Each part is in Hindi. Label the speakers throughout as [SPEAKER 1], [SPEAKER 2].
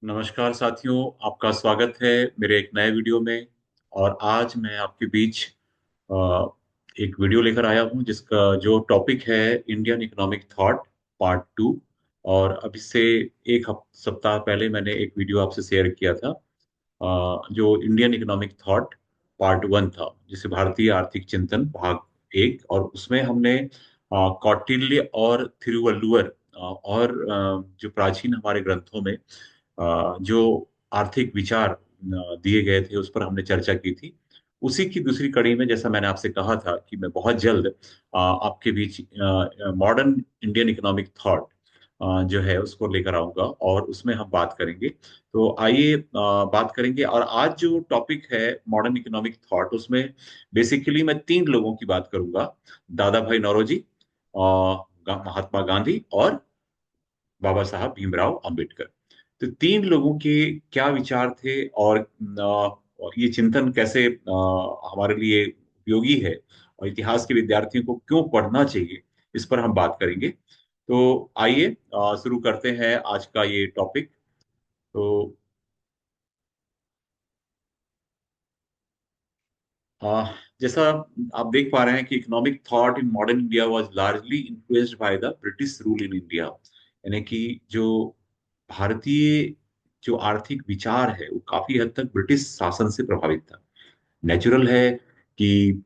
[SPEAKER 1] नमस्कार साथियों, आपका स्वागत है मेरे एक नए वीडियो में। और आज मैं आपके बीच अ, एक वीडियो लेकर आया हूं जिसका जो टॉपिक है Indian economic thought part two. और अभी से एक सप्ताह पहले मैंने एक वीडियो आपसे शेयर किया था, जो Indian economic thought part one था, जिसे भारतीय आर्थिक चिंतन भाग एक। और उसमें हमने कौटिल्य और थिरुवल्लुवर और जो प्राचीन हमारे ग्रंथों में जो आर्थिक विचार दिए गए थे उस पर हमने चर्चा की थी। उसी की दूसरी कड़ी में, जैसा मैंने आपसे कहा था कि मैं बहुत जल्द आपके बीच मॉडर्न इंडियन इकोनॉमिक थॉट जो है उसको लेकर आऊंगा और उसमें हम बात करेंगे। तो आइए बात करेंगे। और आज जो टॉपिक है मॉडर्न इकोनॉमिक थॉट, उसमें बेसिकली मैं तीन लोगों की बात करूंगा: दादा भाई नौरोजी, महात्मा गांधी और बाबा साहब भीमराव अंबेडकर। तो तीन लोगों के क्या विचार थे और ये चिंतन कैसे हमारे लिए उपयोगी है और इतिहास के विद्यार्थियों को क्यों पढ़ना चाहिए, इस पर हम बात करेंगे। तो आइए शुरू करते हैं आज का ये टॉपिक। तो अ, जैसा आप देख पा रहे हैं कि economic thought in modern India was largely influenced by the British rule in India. यानी कि जो भारतीय जो आर्थिक विचार है वो काफी हद तक ब्रिटिश शासन से प्रभावित था। नेचुरल है कि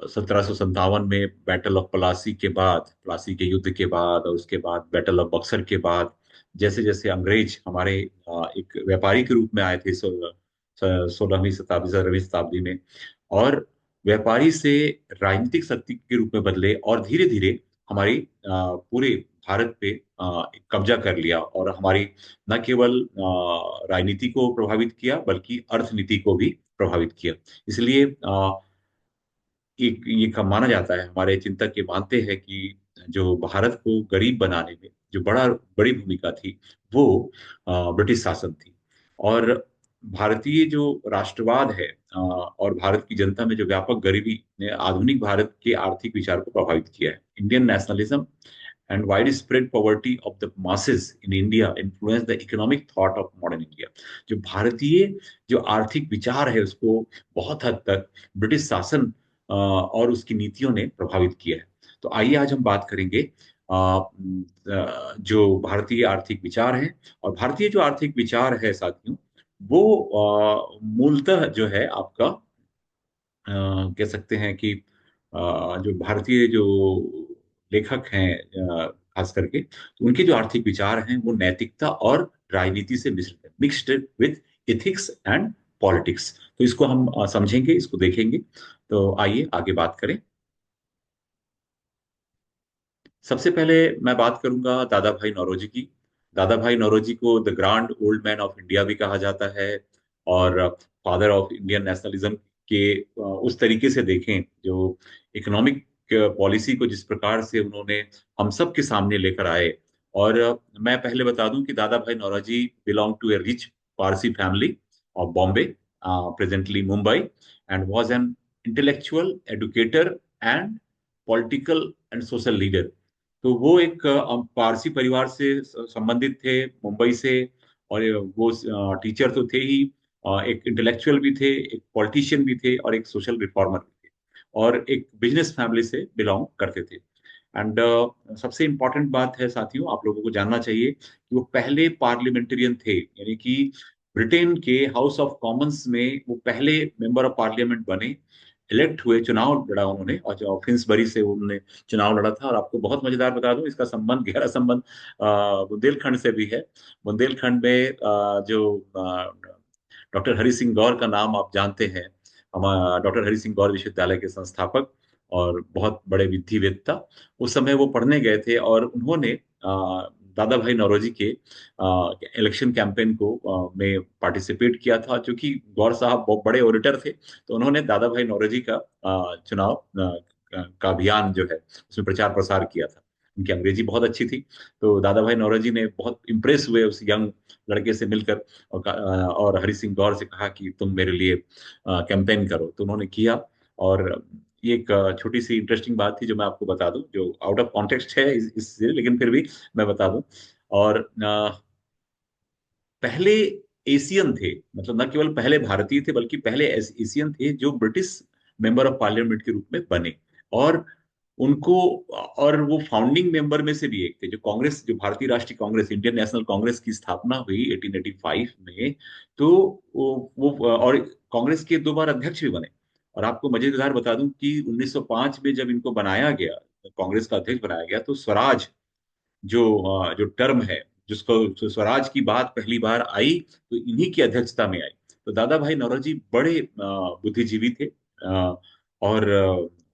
[SPEAKER 1] 1757 में बैटल ऑफ प्लासी के बाद, प्लासी के युद्ध के बाद और उसके बाद बैटल ऑफ बक्सर के बाद, जैसे जैसे अंग्रेज हमारे एक व्यापारी के रूप में आए थे 16वीं शताब्दी 17वीं शताब्दी में, और व्यापारी से राजनीतिक शक्ति के रूप में बदले और धीरे धीरे हमारी पूरे भारत पे एक कब्जा कर लिया और हमारी न केवल राजनीति को प्रभावित किया बल्कि अर्थनीति को भी प्रभावित किया। इसलिए एक ये माना जाता है, हमारे चिंतक ये मानते हैं कि जो भारत को गरीब बनाने में जो बड़ी भूमिका थी वो ब्रिटिश शासन थी। और भारतीय जो राष्ट्रवाद है और भारत की जनता में जो व्यापक गरीबी ने आधुनिक भारत के आर्थिक विचार को प्रभावित किया है। Indian nationalism and widespread poverty of the masses in India influenced the economic thought of modern India। जो भारतीय जो आर्थिक विचार है उसको बहुत हद तक ब्रिटिश शासन और उसकी नीतियों ने प्रभावित किया है। तो आइए आज हम बात करेंगे जो भारतीय आर्थिक विचार है। और भारतीय जो आर्थिक विचार है साथियों, वो मूलतः जो है आपका कह सकते हैं कि जो भारतीय जो लेखक हैं खास करके, तो उनके जो आर्थिक विचार हैं वो नैतिकता और राजनीति से मिश्रित है, mixed with ethics and politics. तो इसको हम समझेंगे, इसको देखेंगे। तो आइए आगे बात करें। सबसे पहले मैं बात करूंगा दादा भाई नौरोजी की। दादा भाई नौरोजी को the grand old man of India भी कहा जाता है, और फादर ऑफ इंडियन नेशनलिज्म के उस तरीके से देखें जो इकोनॉमिक पॉलिसी को जिस प्रकार से उन्होंने हम सब के सामने लेकर आए। और मैं पहले बता दूं कि Dadabhai Naoroji belong to a rich Parsi family of Bombay, presently Mumbai, and was an intellectual educator and political and social leader. तो वो एक पारसी परिवार से संबंधित थे, मुंबई से। और वो टीचर तो थे ही, एक इंटेलेक्चुअल भी थे, एक पॉलिटिशियन भी थे और एक सोशल रिफॉर्मर भी थे, और एक बिजनेस फैमिली से बिलोंग करते थे। एंड सबसे इंपॉर्टेंट बात है साथियों, आप लोगों को जानना चाहिए कि वो पहले पार्लियामेंटेरियन थे। यानी कि ब्रिटेन के हाउस ऑफ कॉमन्स में वो पहले मेंबर ऑफ पार्लियामेंट बने, इलेक्ट हुए, चुनाव लड़ा उन्होंने, और जो फिंसबरी से उन्होंने चुनाव लड़ा था। और आपको बहुत मजेदार बता दूं, इसका संबंध, गहरा संबंध बुंदेलखंड से भी है। बुंदेलखंड में जो डॉक्टर हरि सिंह गौर का नाम आप जानते हैं, हमारा डॉक्टर हरि सिंह गौर विश्वविद्यालय के संस्थापक और बहुत बड़े विधिवेत्ता। उस समय वो पढ़ने गए थे और उन्होंने दादा भाई नौरोजी के इलेक्शन कैंपेन को में पार्टिसिपेट किया था। क्योंकि गौर साहब बहुत बड़े ओरेटर थे, तो उन्होंने दादा भाई नौरोजी का चुनाव का अभियान जो है उसमें प्रचार प्रसार किया था। उनकी अंग्रेजी बहुत अच्छी थी, तो दादा भाई नौरोजी ने बहुत इम्प्रेस हुए उस यंग लड़के से मिलकर, और हरि सिंह गौर से कहा कि तुम मेरे लिए कैंपेन करो। तो उन्होंने किया। और ये एक छोटी सी इंटरेस्टिंग बात थी जो मैं आपको बता दूं, जो आउट ऑफ कॉन्टेक्स्ट है इससे, लेकिन फिर भी मैं बता दूं। और पहले एशियन थे, मतलब न केवल पहले भारतीय थे बल्कि पहले एशियन थे जो ब्रिटिश मेंबर ऑफ पार्लियामेंट के रूप में बने। और उनको, और वो फाउंडिंग मेंबर में से भी एक थे। जो कांग्रेस, जो भारतीय राष्ट्रीय कांग्रेस, इंडियन नेशनल कांग्रेस की स्थापना हुई 1885 में, तो और कांग्रेस के 2 बार अध्यक्ष भी बने। और आपको मजेदार बता दूं कि 1905 में जब इनको बनाया गया, कांग्रेस का अध्यक्ष बनाया गया, तो स्वराज जो टर्म है, जिसको जो स्वराज की बात पहली बार आई, तो इन्हीं की अध्यक्षता में आई। तो दादा भाई नौरोजी बड़े बुद्धिजीवी थे, और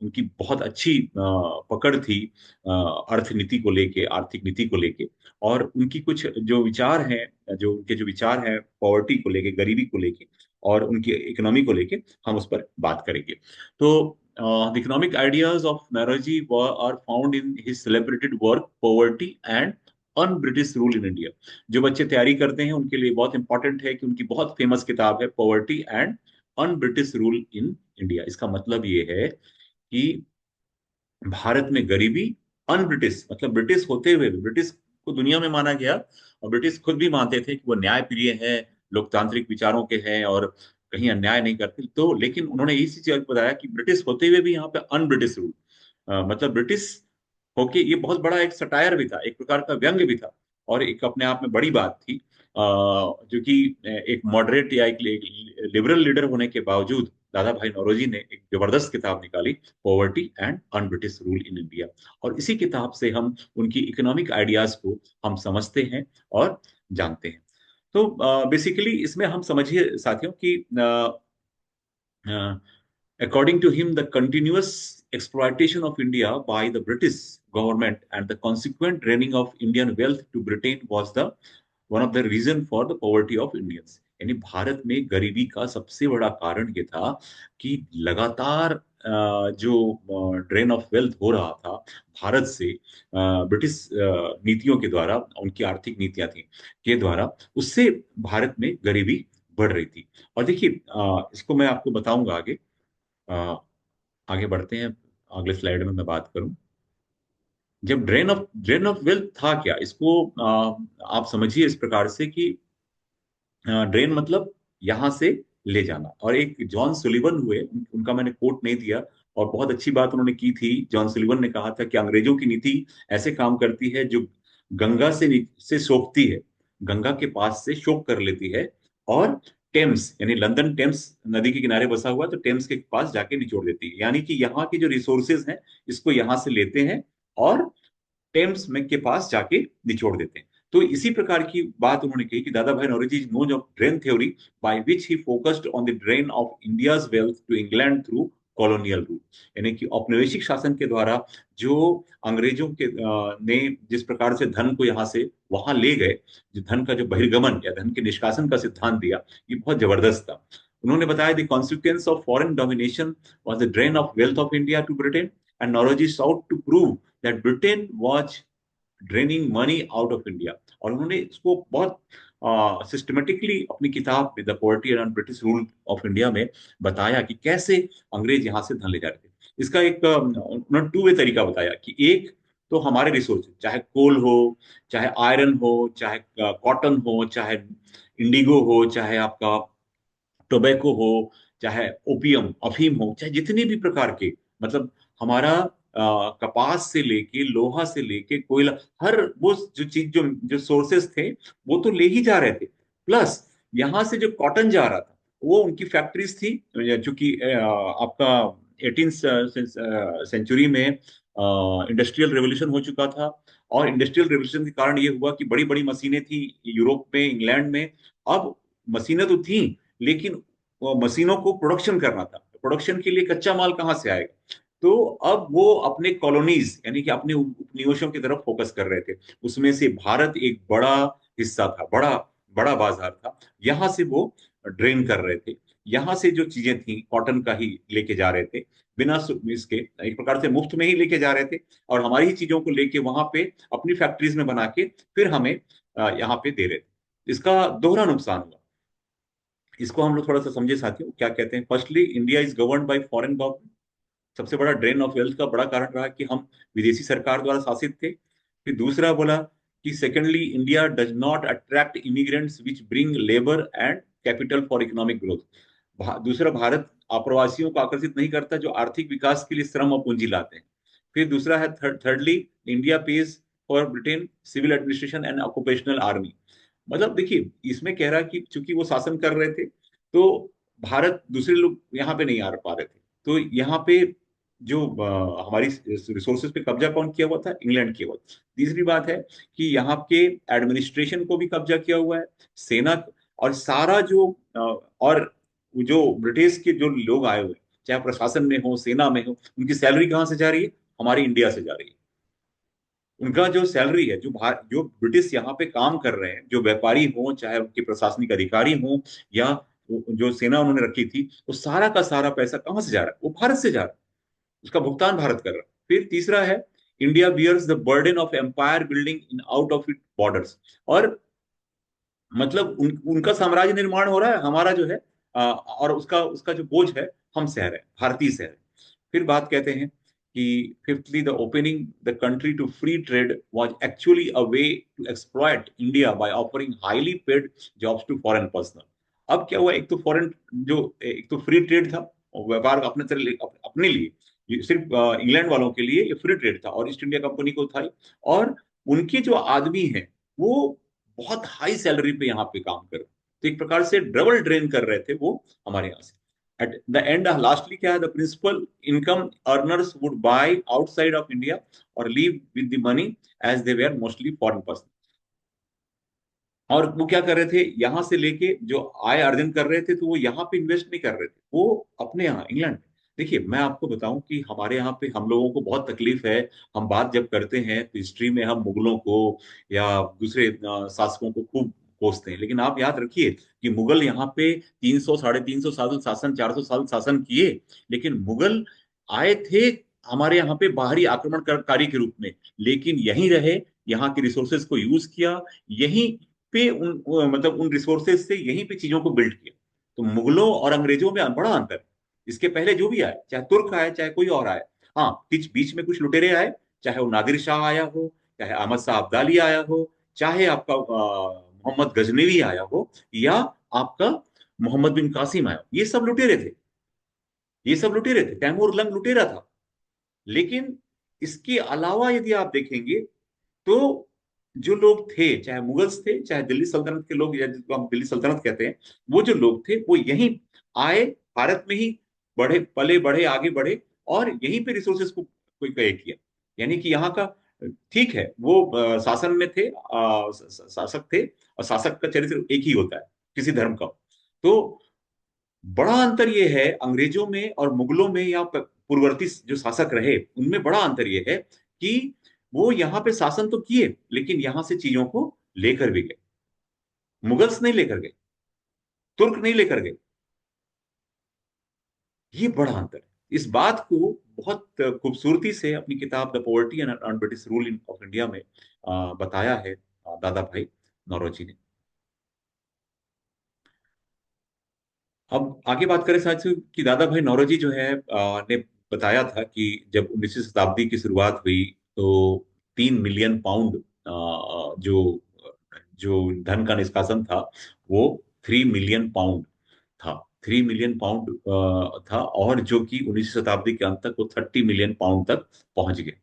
[SPEAKER 1] उनकी बहुत अच्छी पकड़ थी अर्थनीति को लेके, आर्थिक नीति को लेके। और उनकी कुछ जो विचार हैं, जो उनके जो विचार हैं पॉवर्टी को लेके, गरीबी को लेके, और उनकी इकोनॉमी को लेके, हम उस पर बात करेंगे। तो the economic ideas of Naraji are found in his celebrated work Poverty and Un-British Rule in India। जो बच्चे तैयारी करते हैं उनके लिए बहुत इंपॉर्टेंट है कि उनकी बहुत फेमस किताब है poverty and un British rule in India. इसका मतलब ये है कि भारत में गरीबी, अन ब्रिटिश मतलब ब्रिटिश होते हुए भी, ब्रिटिश को दुनिया में माना गया, और ब्रिटिश खुद भी मानते थे कि वो न्यायप्रिय हैं, लोकतांत्रिक विचारों के हैं, और कहीं अन्याय नहीं करते। तो लेकिन उन्होंने इसी चीज बताया कि ब्रिटिश होते हुए भी यहाँ पे अन ब्रिटिश रूल, मतलब ब्रिटिश होके, ये बहुत बड़ा एक सटायर भी था, एक प्रकार का व्यंग्य भी था, और एक अपने आप में बड़ी बात थी। जो कि एक मॉडरेट या एक लिबरल लीडर होने के बावजूद दादा भाई नौरोजी ने एक जबरदस्त किताब निकाली, poverty and un British rule in India. और इसी किताब से हम उनकी इकोनॉमिक आइडियाज को हम समझते हैं और जानते हैं। तो बेसिकली इसमें हम समझिए साथियों कि according to him, the continuous exploitation of India by the British government and the consequent draining of Indian wealth to Britain was the one of the reason for the poverty of Indians। यानी भारत में गरीबी का सबसे बड़ा कारण ये था कि लगातार जो ड्रेन ऑफ वेल्थ हो रहा था भारत से, ब्रिटिश नीतियों के द्वारा, उनकी आर्थिक नीतियां थी के द्वारा, उससे भारत में गरीबी बढ़ रही थी। और देखिए, इसको मैं आपको बताऊंगा आगे। अ, आगे बढ़ते हैं, अगले स्लाइड में मैं बात करूं। जब ड्रेन ऑफ वेल्थ था क्या, इसको आप समझिए इस प्रकार से कि ड्रेन मतलब यहां से ले जाना। और एक जॉन सुलिवन हुए, उनका मैंने कोट नहीं दिया, और बहुत अच्छी बात उन्होंने की थी। जॉन सुलिवन ने कहा था कि अंग्रेजों की नीति ऐसे काम करती है जो गंगा से सोखती है, गंगा के पास से शोक कर लेती है, और टेम्स, यानी लंदन टेम्स नदी के किनारे बसा हुआ है, तो टेम्स के पास जाके निचोड़ देती है। यानी कि यहाँ की जो रिसोर्सेज हैं, इसको यहाँ से लेते हैं और टेम्स में के पास जाके निचोड़ देते हैं। तो इसी प्रकार की बात उन्होंने कही कि Dadabhai Naoroji knows of drain theory by which he focused on the drain of India's wealth to England through colonial rule. यानी कि औपनिवेशिक शासन के द्वारा जो अंग्रेजों के ने जिस प्रकार से धन को यहाँ से वहां ले गए, जो धन का जो बहिर्गमन या धन के निष्कासन का सिद्धांत दिया, ये बहुत जबरदस्त था। उन्होंने बताया the consequence of foreign domination was the drain of wealth of India to Britain, and Naoroji sought to prove that Britain was draining money out of India. और उन्होंने इसको बहुत सिस्टमेटिकली अपनी किताब the poverty and British rule of India में बताया कि कैसे अंग्रेज यहाँ से धन ले जा रहे थे। इसका एक उन्होंने टू वे तरीका बताया कि एक तो हमारे रिसोर्स, चाहे कोल हो, चाहे आयरन हो, चाहे कॉटन हो, चाहे इंडिगो हो, चाहे आपका टोबैको हो, चाहे ओपियम अफीम हो, चाहे जितने भी प्रकार के, मतलब हमारा कपास से लेके, लोहा से लेके, कोयला, हर वो जो चीज, जो जो सोर्सेस थे, वो तो ले ही जा रहे थे। प्लस यहाँ से जो कॉटन जा रहा था, वो उनकी फैक्ट्रीज थी। चूंकि आपका 18th सेंचुरी में इंडस्ट्रियल रेवोल्यूशन हो चुका था, और इंडस्ट्रियल रेवोल्यूशन के कारण ये हुआ कि बड़ी बड़ी मशीनें थी यूरोप में, इंग्लैंड में। अब मशीनें तो थी, लेकिन वो मशीनों को प्रोडक्शन करना था, प्रोडक्शन के लिए कच्चा माल कहाँ से आएगा। तो अब वो अपने कॉलोनीज, यानी कि अपने उपनिवेशों की तरफ फोकस कर रहे थे। उसमें से भारत एक बड़ा हिस्सा था, बड़ा बड़ा बाजार था, यहाँ से वो ड्रेन कर रहे थे। यहाँ से जो चीजें थी कॉटन का ही लेके जा रहे थे, बिना इसके, एक प्रकार से मुफ्त में ही लेके जा रहे थे, और हमारी ही चीजों को लेके वहां पे अपनी फैक्ट्रीज में बना के फिर हमें यहाँ पे दे रहे थे। इसका दोहरा नुकसान हुआ। इसको हम लोग थोड़ा सा समझे साथियों, क्या कहते हैं। Firstly, India is govern by foreign government. सबसे बड़ा ड्रेन ऑफ वेल्थ का बड़ा कारण रहा कि हम विदेशी सरकार द्वारा शासित थे। फिर दूसरा बोला कि secondly India does not attract immigrants which bring labour and capital for economic growth. दूसरा, भारत अप्रवासियों को आकर्षित नहीं करता जो आर्थिक विकास के लिए श्रम और पूंजी लाते हैं। फिर दूसरा है thirdly, India pays for Britain civil administration and occupational army. मतलब देखिए, इसमें कह रहा है कि चूंकि वो शासन कर रहे थे, तो भारत, दूसरे लोग यहाँ पे नहीं आ पा रहे थे, तो यहाँ पे जो हमारी रिसोर्सेज पे कब्जा कौन किया हुआ था? इंग्लैंड किया हुआ था। तीसरी बात है कि यहाँ के एडमिनिस्ट्रेशन को भी कब्जा किया हुआ है, सेना, और सारा जो और जो ब्रिटिश के जो लोग आए हुए हैं, चाहे प्रशासन में हो, सेना में हो, उनकी सैलरी कहाँ से जा रही है? हमारी इंडिया से जा रही है। उनका जो सैलरी है, जो ब्रिटिश यहाँ पे काम कर रहे हैं, जो व्यापारी हो, चाहे उनके प्रशासनिक अधिकारी हो, या जो सेना उन्होंने रखी थी, वो सारा का सारा पैसा कहाँ से जा रहा है? वो भारत से जा रहा है। उसका भुगतान भारत कर रहा है। फिर तीसरा है, India bears the burden of empire building in out of it borders. और मतलब उनका साम्राज्य निर्माण हो रहा है, हमारा जो है और उसका उसका जो बोझ है, हम सह रहे हैं, भारतीय सह रहे हैं। फिर बात कहते हैं कि fifthly, the opening the country to free trade was actually a way to exploit India by offering highly paid jobs to foreign personal. अब क्या हुआ? एक तो फॉरेन, जो एक तो फ्री ट्रेड था, और व्यापार अपने तरह अपने लिए, ये सिर्फ इंग्लैंड वालों के लिए ये फ्री ट्रेड था, और ईस्ट इंडिया कंपनी को था ही। और उनके जो आदमी हैं, वो बहुत हाई सैलरी पे यहाँ पे काम कर रहे हैं। तो एक प्रकार से डबल ड्रेन कर रहे थे वो हमारे यहाँ से। एट द एंड, लास्टली क्या है? The principal income earners would buy outside of India और leave with the money, as they were mostly foreign person. और वो क्या कर रहे थे? यहाँ से लेके जो आय अर्जन कर रहे थे, तो वो यहाँ पे इन्वेस्ट नहीं कर रहे थे, वो अपने यहाँ इंग्लैंड में। देखिए, मैं आपको बताऊं कि हमारे यहाँ पे हम लोगों को बहुत तकलीफ है। हम बात जब करते हैं तो हिस्ट्री में हम मुगलों को या दूसरे शासकों को खूब कोसते हैं, लेकिन आप याद रखिए कि मुगल यहाँ पे 300 350 साल शासन, 400 साल शासन किए, लेकिन मुगल आए थे हमारे यहाँ पे बाहरी आक्रमणकारी के रूप में, लेकिन यहीं रहे, यहाँ के रिसोर्सेज को यूज किया, यहीं पे मतलब उन रिसोर्सेज से यहीं पे चीजों को बिल्ड किया। तो मुगलों और अंग्रेजों में बड़ा अंतर है। इसके पहले जो भी आए, चाहे तुर्क आए, चाहे कोई और आए, हाँ, बीच बीच में कुछ लुटेरे आए, चाहे वो नादिर शाह आया हो, चाहे अहमद शाह अब्दाली आया हो, चाहे आपका मोहम्मद गजनवी आया हो, या आपका मोहम्मद बिन कासिम आया हो, ये सब लुटेरे थे। ये सब लुटेरे थे, तैमूर लंग लुटेरा था। लेकिन इसके अलावा यदि आप देखेंगे, तो जो लोग थे, चाहे मुगल्स थे, चाहे दिल्ली सल्तनत के लोग, या जिसको हम दिल्ली सल्तनत कहते हैं, वो जो लोग थे, वो यहीं आए, भारत में ही बढ़े, पले बढ़े, आगे बढ़े, और यहीं पे रिसोर्सेज को कोई कहे किया। यानी कि यहाँ का, ठीक है, वो शासन में थे, शासक थे, और शासक का चरित्र एक ही होता है, किसी धर्म का। तो बड़ा अंतर ये है अंग्रेजों में और मुगलों में, या पूर्ववर्ती जो शासक रहे उनमें बड़ा अंतर ये है कि वो यहाँ पे शासन तो किए, लेकिन यहां से चीजों को लेकर भी गए। मुगल्स नहीं लेकर गए, तुर्क नहीं लेकर गए। ये बड़ा अंतर है। इस बात को बहुत खूबसूरती से अपनी किताब the poverty and British rule in of India में बताया है दादा भाई नौरोजी ने। अब आगे बात करें साथियों कि दादा भाई नौरोजी जो है ने बताया था कि जब 19वीं शताब्दी की शुरुआत हुई, तो 3 मिलियन पाउंड जो जो धन का निष्कासन था, वो 3 मिलियन पाउंड था। 3 मिलियन पाउंड था, और जो कि 19वीं शताब्दी के अंत तक वो 30 मिलियन पाउंड तक पहुंच गए।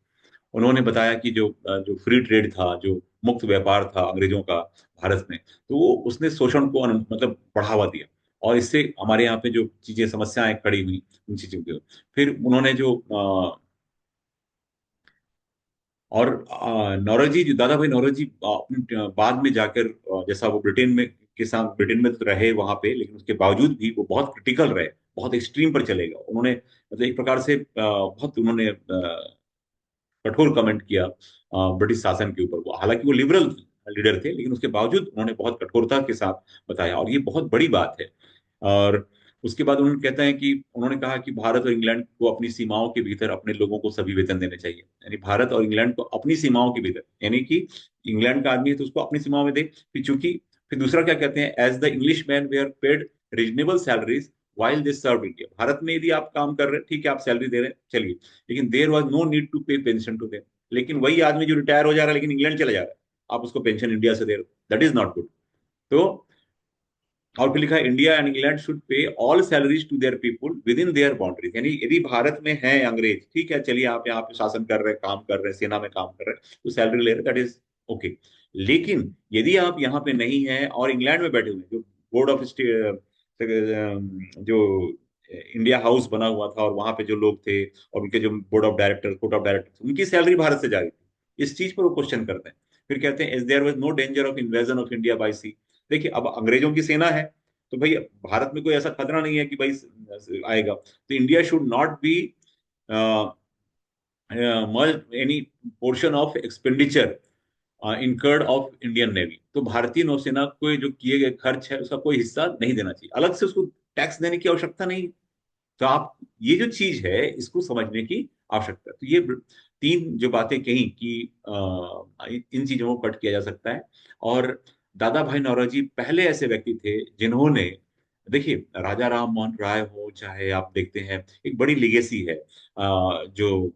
[SPEAKER 1] उन्होंने बताया कि जो फ्री ट्रेड था, जो मुक्त व्यापार था अंग्रेजों का भारत में, तो वो उसने शोषण को मतलब बढ़ावा दिया, और इससे हमारे यहाँ पे जो चीजें, समस्याएं खड़ी हुई, उन चीजों के फिर उन्होंने जो और नौरोजी, जो दादा भाई नौरोजी बाद में जाकर जैसा वो ब्रिटेन में के साथ, ब्रिटेन में तो रहे वहां पे, लेकिन उसके बावजूद भी वो बहुत क्रिटिकल रहे, बहुत एक्सट्रीम पर चले गए उन्होंने। मतलब एक प्रकार से बहुत उन्होंने कठोर कमेंट किया ब्रिटिश शासन के ऊपर। वो हालांकि वो लिबरल लीडर थे, लेकिन उसके बावजूद उन्होंने बहुत कठोरता के साथ बताया, और ये बहुत बड़ी बात है। और उसके बाद उन्होंने कहते हैं कि उन्होंने कहा कि भारत और इंग्लैंड को अपनी सीमाओं के भीतर अपने लोगों को सभी वेतन देने चाहिए। यानी भारत और इंग्लैंड को अपनी सीमाओं के भीतर, यानी कि इंग्लैंड का आदमी है तो उसको अपनी सीमाओं में दे। फिर चूंकि फिर दूसरा क्या कहते हैं, एज द इंग्लिश मैन वे are paid reasonable salaries while they serve India. भारत में यदि आप काम कर रहे हैं, ठीक है, आप सैलरी दे रहे हैं, चलिए, लेकिन there was no need to pay pension to them. लेकिन वही आदमी जो रिटायर हो जा रहा है, लेकिन इंग्लैंड चला जा रहा है, आप उसको पेंशन इंडिया से दे रहे हो, दैट इज नॉट गुड। तो और फिर लिखा है India and England should pay all salaries to their people within their boundaries, यानी यदि भारत में है अंग्रेज, ठीक है चलिए आप यहाँ पे शासन कर रहे हैं, काम कर रहे हैं, सेना में काम कर रहे हैं, तो सैलरी ले रहे हैं, दैट इज ओके। लेकिन यदि आप यहाँ पे नहीं है और इंग्लैंड में बैठे हुए हैं, जो बोर्ड ऑफ जो इंडिया हाउस बना हुआ था और वहां पे जो लोग थे और उनके जो board of director court of director उनकी सैलरी भारत से जा रही थी, इस चीज पर वो क्वेश्चन करते हैं। फिर कहते हैं is there was no danger of invasion of India by sea. देखिए अब अंग्रेजों की सेना है, तो भाई भारत में कोई ऐसा खतरा नहीं है कि भाई आएगा, तो India should not be merge any portion of expenditure incurred of Indian navy. तो भारतीय नौसेना को जो किए गए खर्च है उसका कोई हिस्सा नहीं देना चाहिए, अलग से उसको टैक्स देने की आवश्यकता नहीं। तो आप ये जो चीज है इसको समझने की आवश्यकता है। तो ये तीन जो बातें कही कि इन चीजों को कट किया जा सकता है। और दादा भाई नौरोजी पहले ऐसे व्यक्ति थे जिन्होंने, देखिए राजा राम मोहन राय हो चाहे आप देखते हैं एक बड़ी लिगेसी है, जो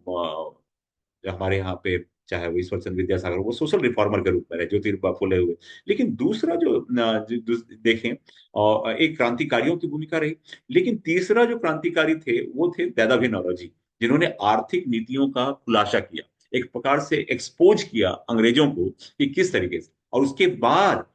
[SPEAKER 1] हमारे यहाँ पे चाहे वो ईश्वर चंद्र विद्यासागर, वो सोशल रिफॉर्मर के रूप में रहे, ज्योतिबा फुले हुए। लेकिन दूसरा देखें एक क्रांतिकारियों की भूमिका रही। लेकिन तीसरा जो क्रांतिकारी थे वो थे दादा भाई नौरोजी, जिन्होंने आर्थिक नीतियों का खुलासा किया, एक प्रकार से एक्सपोज किया अंग्रेजों को कि किस तरीके से। और उसके बाद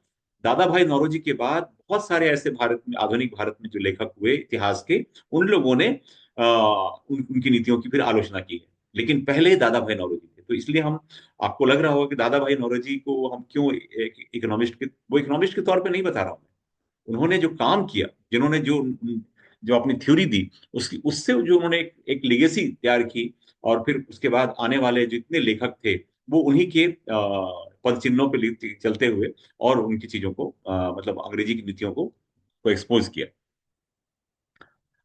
[SPEAKER 1] दादा भाई नौरोजी के बाद बहुत सारे ऐसे भारत में, आधुनिक भारत में जो लेखक हुए इतिहास के, उन लोगों ने उनकी नीतियों की फिर आलोचना की है। लेकिन पहले दादा भाई नौरोजी थे, तो इसलिए हम, आपको लग रहा होगा कि दादा भाई नौरोजी को हम क्यों एक इकोनॉमिस्ट के, वो इकोनॉमिस्ट के तौर पे नहीं बता रहा हूँ। उन्होंने जो काम किया, जिन्होंने जो जो अपनी थ्योरी दी, उसकी उससे जो उन्होंने एक लेगेसी तैयार की, और फिर उसके बाद आने वाले जितने लेखक थे वो उन्हीं के पद चिन्हों पे चलते हुए और उनकी चीजों को मतलब अंग्रेजी की नीतियों को एक्सपोज किया।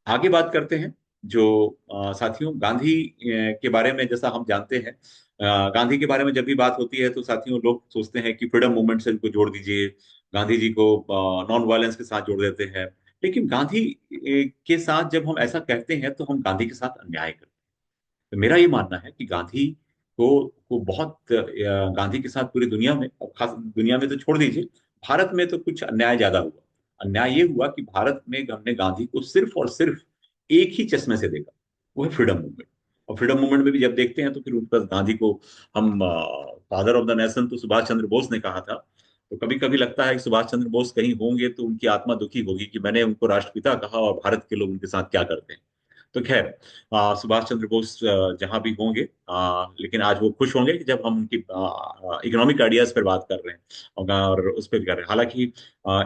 [SPEAKER 1] आगे बात करते हैं। जो साथियों गांधी के बारे में जैसा हम जानते हैं, गांधी के बारे में जब भी बात होती है तो साथियों लोग सोचते हैं कि फ्रीडम मूवमेंट से इनको जोड़ दीजिए, गांधी जी को नॉन वायलेंस के साथ जोड़ देते हैं। लेकिन गांधी के साथ जब हम ऐसा कहते हैं तो हम गांधी के साथ अन्याय करते हैं। तो मेरा ये मानना है कि गांधी को बहुत गांधी के साथ पूरी दुनिया में, और खास दुनिया में तो छोड़ दीजिए, भारत में तो कुछ अन्याय ज्यादा हुआ। अन्याय ये हुआ कि भारत में हमने गांधी को सिर्फ और सिर्फ एक ही चश्मे से देखा, वो है फ्रीडम मूवमेंट। और फ्रीडम मूवमेंट में भी जब देखते हैं तो फिर उनका गांधी को हम फादर ऑफ द नेशन तो सुभाष चंद्र बोस ने कहा था। तो कभी कभी लगता है कि सुभाष चंद्र बोस कहीं होंगे तो उनकी आत्मा दुखी होगी कि मैंने उनको राष्ट्रपिता कहा और भारत के लोग उनके साथ क्या करते हैं। तो खैर सुभाष चंद्र बोस जहां भी होंगे, लेकिन आज वो खुश होंगे कि जब हम उनकी इकोनॉमिक आइडियाज पर बात कर रहे हैं और उस पर कर रहे हैं। हालांकि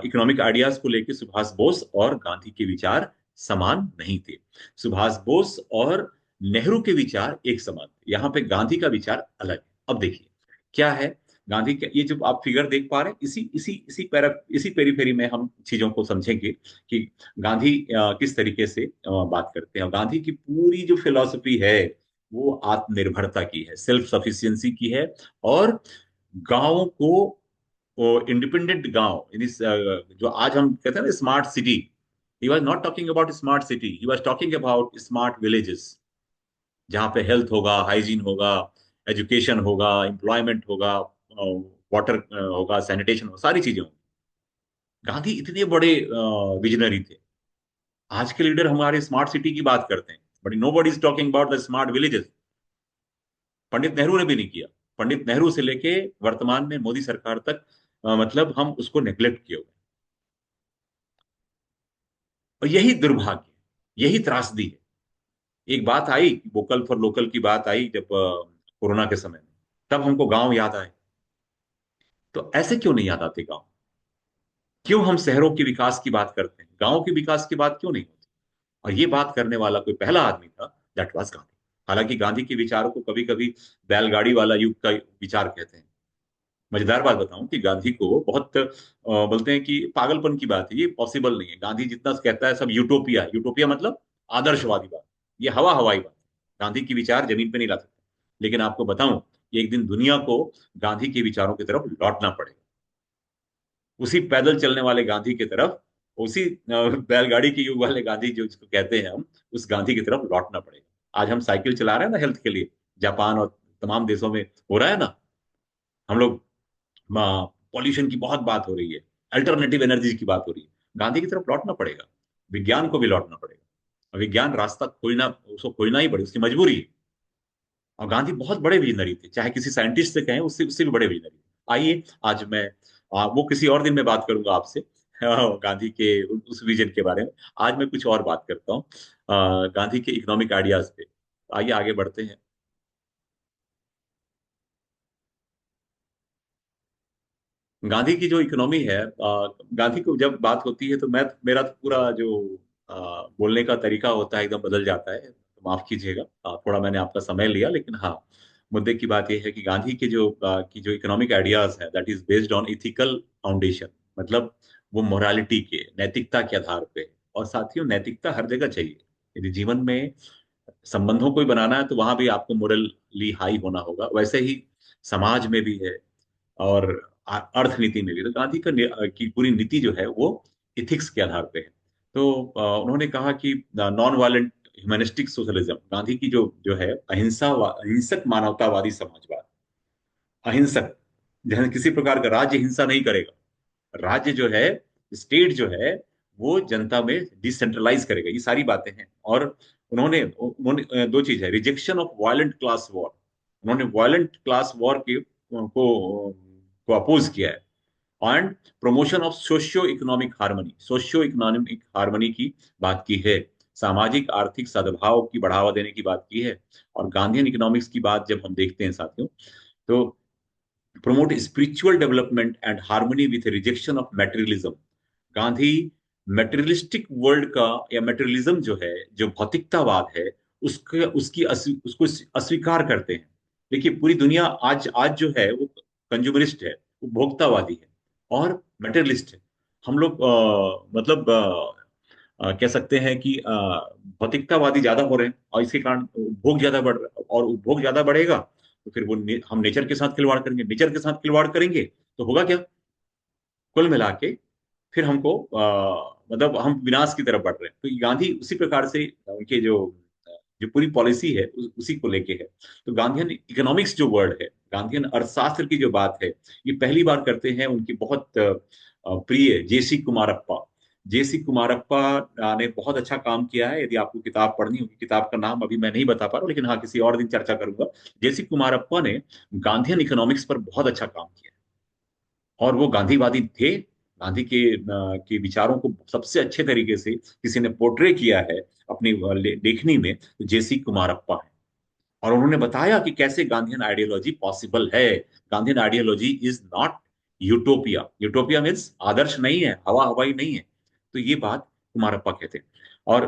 [SPEAKER 1] इकोनॉमिक आइडियाज को लेकर सुभाष बोस और गांधी के विचार समान नहीं थे। सुभाष बोस और नेहरू के विचार एक समान थे, यहाँ पे गांधी का विचार अलग है। अब देखिए क्या है गांधी का, ये जो आप फिगर देख पा रहे हैं, इसी पेरीफेरी में हम चीजों को समझेंगे कि गांधी किस तरीके से बात करते हैं। और गांधी की पूरी जो फिलॉसफी है वो आत्मनिर्भरता की है, सेल्फ सफिशियंसी की है। और गांवों को इंडिपेंडेंट गांव, यानी जो आज हम कहते हैं ना smart city, he was not talking about smart city, he was talking about smart villages, जहाँ पे हेल्थ होगा, हाइजीन होगा, एजुकेशन होगा, एम्प्लॉयमेंट होगा, वाटर होगा, सैनिटेशन होगा, सारी चीजें होंगी। गांधी इतने बड़े विजनरी थे। आज के लीडर हमारे स्मार्ट सिटी की बात करते हैं, but nobody is talking about the smart villages. Pandit Nehru ने भी नहीं किया। पंडित नेहरू से लेके वर्तमान में मोदी सरकार तक मतलब हम उसको नेग्लेक्ट किए हुए हैं। और यही दुर्भाग्य, यही त्रासदी है। एक बात आई, वोकल फॉर लोकल की बात आई जब कोरोना के समय में, तब हमको गांव याद आए। तो ऐसे क्यों नहीं याद आते गांव? क्यों हम शहरों के विकास की बात करते हैं, गांव के विकास की बात क्यों नहीं होती? और ये बात करने वाला कोई पहला आदमी था, दैट वाज गांधी। हालांकि गांधी के विचारों को कभी कभी बैलगाड़ी वाला युग का विचार कहते हैं। मजेदार बात बताऊं कि गांधी को बहुत बोलते हैं कि पागलपन की बात है, ये पॉसिबल नहीं है। गांधी जितना कहता है सब यूटोपिया है। यूटोपिया मतलब आदर्शवादी बात, ये हवा हवाई बात। गांधी की विचार जमीन पे नहीं ला सकते। लेकिन आपको बताऊं कि एक दिन दुनिया को गांधी के विचारों की तरफ लौटना पड़ेगा, उसी पैदल चलने वाले गांधी की तरफ, उसी बैलगाड़ी के युग वाले गांधी जो जिसको कहते हैं हम, उस गांधी की तरफ लौटना पड़ेगा। आज हम साइकिल चला रहे हैं ना हेल्थ के लिए, जापान और तमाम देशों में हो रहा है ना। हम लोग पॉल्यूशन की बहुत बात हो रही है, अल्टरनेटिव एनर्जी की बात हो रही है, गांधी की तरफ लौटना पड़ेगा, विज्ञान को भी लौटना पड़ेगा। विज्ञान रास्ता खोजना, उसको खोजना ही पड़ेगा, उसकी मजबूरी है। और गांधी बहुत बड़े विजनरी थे, चाहे किसी साइंटिस्ट से कहें, उससे उससे भी बड़े विजनरी। आइए आज मैं वो किसी और दिन में बात करूंगा आपसे गांधी के उस विजन के बारे में। आज मैं कुछ और बात करता हूँ गांधी के इकोनॉमिक आइडियाज पे। आइए आगे बढ़ते हैं। गांधी की जो इकोनॉमी है, गांधी को जब बात होती है तो मैं, मेरा तो पूरा जो बोलने का तरीका होता है एकदम बदल जाता है, तो माफ कीजिएगा, थोड़ा मैंने आपका समय लिया, लेकिन हाँ, मुद्दे की बात यह है कि गांधी के जो की जो इकोनॉमिक आइडियाज है, that is based on ethical foundation. मतलब वो मोरालिटी के, नैतिकता के आधार पे। और साथियों, नैतिकता हर जगह चाहिए। यदि जीवन में संबंधों को ही बनाना है तो वहां भी आपको मोरली हाई होना होगा, वैसे ही समाज में भी है, और अर्थनीति में भी। तो गांधी की पूरी नीति जो है वो इथिक्स के आधार पे है। तो उन्होंने कहा कि non violent humanistic socialism, Gandhi की जो जो है अहिंसक मानवतावादी समाजवाद। अहिंसक, जहां किसी प्रकार का राज्य हिंसा नहीं करेगा। राज्य जो है, स्टेट जो है, वो जनता में डिसेंट्रलाइज करेगा, ये सारी बातें हैं। और उन्होंने उन्होंने दो चीज है, rejection of violent class war. उन्होंने वायलेंट क्लास वॉर को अपोज किया है। And promotion of socio economic harmony, socio economic harmony की बात की है। सामाजिक आर्थिक सद्भाव की बढ़ावा देने की बात की है। और गांधीयन इकोनॉमिक्स की बात जब हम देखते हैं साथियों, तो promote spiritual development and harmony with rejection of materialism। Gandhi materialistic world का, या मेटेरियलिज्म जो है, जो भौतिकतावाद है, उसके उसको अस्वीकार करते हैं। देखिए, पूरी दुनिया आज आज जो है वो कंज्यूमरिस्ट है, वो भोक्तावादी है और मेटेरियलिस्ट है। हम लोग मतलब कह सकते हैं कि भौतिकतावादी ज्यादा हो रहे हैं, और इसके कारण उपभोग ज्यादा बढ़ रहा है। और उपभोग ज्यादा बढ़ेगा तो फिर हम नेचर के साथ खिलवाड़ करेंगे, नेचर के साथ खिलवाड़ करेंगे तो होगा क्या? कुल मिला के फिर हमको मतलब हम विनाश की तरफ बढ़ रहे हैं। तो ये गांधी उसी प्रकार से उनके जो जो पूरी पॉलिसी है उसी को लेके है। तो गांधीयन इकोनॉमिक्स जो वर्ड है, गांधीयन अर्थशास्त्र की जो बात है, ये पहली बार करते हैं उनकी बहुत प्रिय जेसी कुमारप्पा। जेसी कुमारप्पा ने बहुत अच्छा काम किया है। यदि आपको किताब पढ़नी होगी, किताब का नाम अभी मैं नहीं बता पा रहा हूँ, लेकिन हाँ, किसी और दिन चर्चा करूंगा। जेसी कुमारप्पा ने गांधीयन इकोनॉमिक्स पर बहुत अच्छा काम किया, और वो गांधीवादी थे। गांधी के विचारों को सबसे अच्छे तरीके से किसी ने पोर्ट्रे किया है अपनी लेखनी में, तो जेसी कुमारप्पा है। और उन्होंने बताया कि कैसे गांधीयन आइडियोलॉजी पॉसिबल है। Gandhian ideology is not utopia. Utopia means आदर्श नहीं है, हवा हवाई नहीं है। तो ये बात कुमारप्पा कहते हैं। और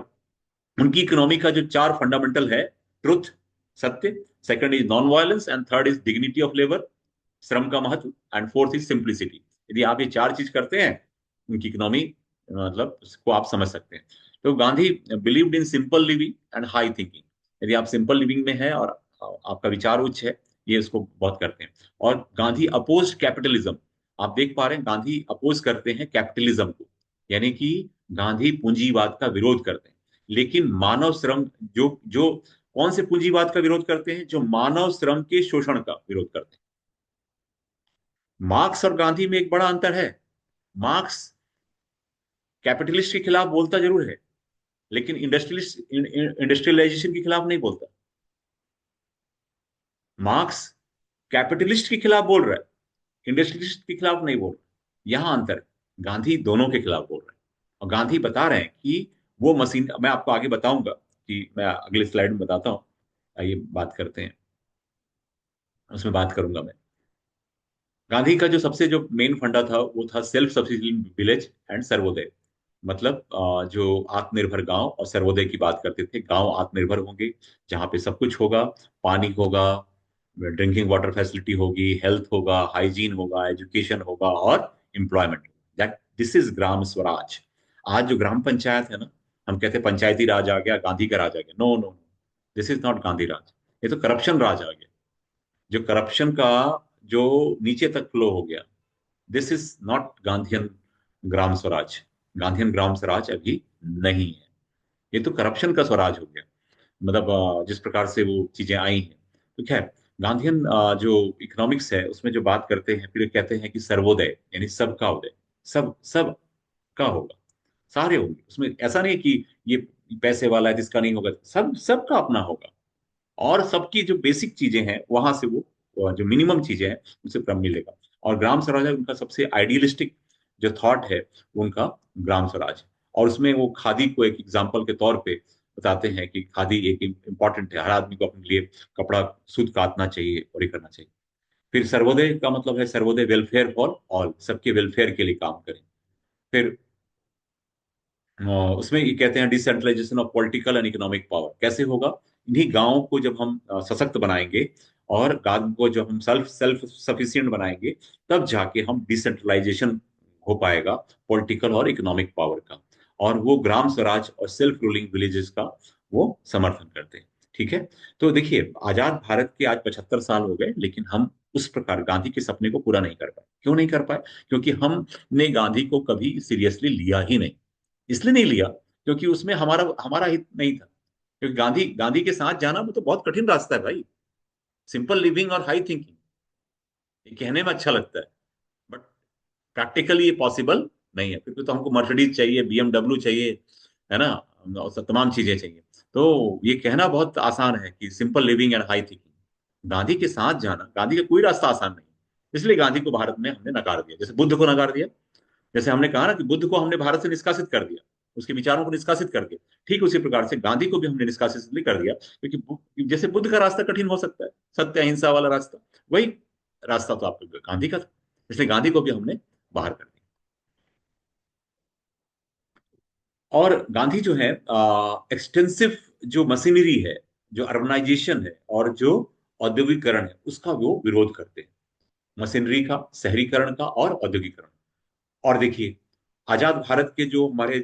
[SPEAKER 1] उनकी इकोनॉमी का जो चार फंडामेंटल है, ट्रुथ, सत्य, second is non violence, and third is dignity of labour, श्रम का महत्व, एंड फोर्थ इज सिंप्लिसिटी। यदि आप ये चार चीज करते हैं, उनकी इकोनॉमी मतलब उसको आप समझ सकते हैं। तो Gandhi believed in simple living and high thinking. यदि आप सिंपल लिविंग में है और आपका विचार उच्च है, ये इसको बहुत करते हैं। और गांधी अपोज कैपिटलिज्म। आप देख पा रहे हैं, गांधी अपोज करते हैं कैपिटलिज्म को, यानी कि गांधी पूंजीवाद का विरोध करते हैं। लेकिन मानव श्रम, जो जो कौन से पूंजीवाद का विरोध करते हैं? जो मानव श्रम के शोषण का विरोध करते हैं। मार्क्स और गांधी में एक बड़ा अंतर है। मार्क्स कैपिटलिस्ट के खिलाफ बोलता जरूर है, लेकिन इंडस्ट्रियलाइजेशन के खिलाफ नहीं बोलता। मार्क्स कैपिटलिस्ट के खिलाफ बोल रहा है, इंडस्ट्रियलिस्ट के खिलाफ नहीं बोल रहा। यहां अंतर है। गांधी दोनों के खिलाफ बोल रहे हैं। और गांधी बता रहे हैं कि वो मशीन, मैं आपको आगे बताऊंगा, कि मैं अगले स्लाइड में बताता हूं। आइए बात करते हैं, उसमें बात करूंगा मैं। गांधी का जो सबसे जो मेन फंडा था वो था self sufficient village and Sarvodaya. मतलब जो आत्मनिर्भर गांव और सर्वोदय की बात करते थे। गांव आत्मनिर्भर होंगे, जहाँ पे सब कुछ होगा, पानी होगा, ड्रिंकिंग वाटर फैसिलिटी होगी, हेल्थ होगा, हाइजीन होगा, एजुकेशन होगा, और employment. That this is Gram Swaraj. आज जो ग्राम पंचायत है ना, हम कहते हैं पंचायती राज आ गया, गांधी का राज आ गया। No no no, this is not Gandhi raj. ये तो करप्शन राज आ गया। जो करप्शन का जो नीचे तक फ्लो हो गया, this is not Gandhian gram swaraj. Gandhian gram swaraj अभी नहीं है। ये तो करप्शन का स्वराज हो गया। मतलब जिस प्रकार से वो चीजें आई हैं। तो खैर, गांधीयन जो इकोनॉमिक्स है उसमें जो बात करते हैं, फिर कहते हैं कि सर्वोदय यानी सबका उदय, सब सब का होगा, सारे होंगे उसमें। ऐसा नहीं कि ये पैसे वाला है जिसका नहीं होगा, सब सबका अपना होगा। और सबकी जो बेसिक चीजें हैं वहां से वो जो मिनिमम चीजें हैं उसे क्रम मिलेगा। और ग्राम स्वराज उनका सबसे आइडियलिस्टिक जो थॉट है वो उनका ग्राम स्वराज। और उसमें वो खादी को एक एग्जाम्पल के तौर पे बताते हैं कि खादी एक इम्पॉर्टेंट है, हर आदमी को अपने लिए कपड़ा खुद काटना चाहिए और ये करना चाहिए। फिर सर्वोदय का मतलब है सर्वोदय वेलफेयर फॉर ऑल, सबके वेलफेयर के लिए काम करें। फिर उसमें ये कहते हैं decentralisation of political and economic power कैसे होगा। इन्हीं गांवों को जब हम सशक्त बनाएंगे और गांव को जब हम सेल्फ सेल्फ सफिशिएंट बनाएंगे, तब जाके हम डिसेंट्रलाइजेशन हो पाएगा पॉलिटिकल और इकोनॉमिक पावर का। और वो ग्राम स्वराज और सेल्फ रूलिंग विलेजेस का वो समर्थन करते हैं। ठीक है। तो देखिए, आजाद भारत के आज 75 साल हो गए, लेकिन हम उस प्रकार गांधी के सपने को पूरा नहीं कर पाए। क्यों नहीं कर पाए? क्योंकि हमने गांधी को कभी सीरियसली लिया ही नहीं। इसलिए नहीं लिया क्योंकि उसमें हमारा हमारा हित नहीं था। क्योंकि गांधी गांधी के साथ जाना वो तो बहुत कठिन रास्ता है भाई। सिंपल लिविंग और हाई थिंकिंग, ये कहने में अच्छा लगता है, बट प्रैक्टिकली ये पॉसिबल नहीं है। क्योंकि तो हमको मर्सिडीज चाहिए, बीएमडब्ल्यू चाहिए, है ना, और तमाम चीजें चाहिए। तो ये कहना बहुत आसान है कि simple living and high thinking. Gandhi के साथ जाना, गांधी का कोई रास्ता आसान नहीं। इसलिए गांधी को भारत में हमने नकार दिया, जैसे बुद्ध को नकार दिया। जैसे हमने कहा ना कि बुद्ध को हमने भारत से निष्कासित कर दिया, उसके विचारों को निष्कासित कर दिया, ठीक उसी प्रकार से गांधी को भी हमने निष्कासित इसलिए कर दिया क्योंकि जैसे बुद्ध का रास्ता कठिन हो सकता है, सत्य अहिंसा वाला रास्ता, वही रास्ता तो आपके गांधी का था। इसलिए गांधी को भी हमने बाहर कर दिया। और गांधी जो है एक्सटेंसिव जो मशीनरी है, जो अर्बनाइजेशन है और जो औद्योगिकरण है, उसका वो विरोध करते हैं। मशीनरी का, शहरीकरण का और औद्योगिकरण। और देखिए, आजाद भारत के जो हमारे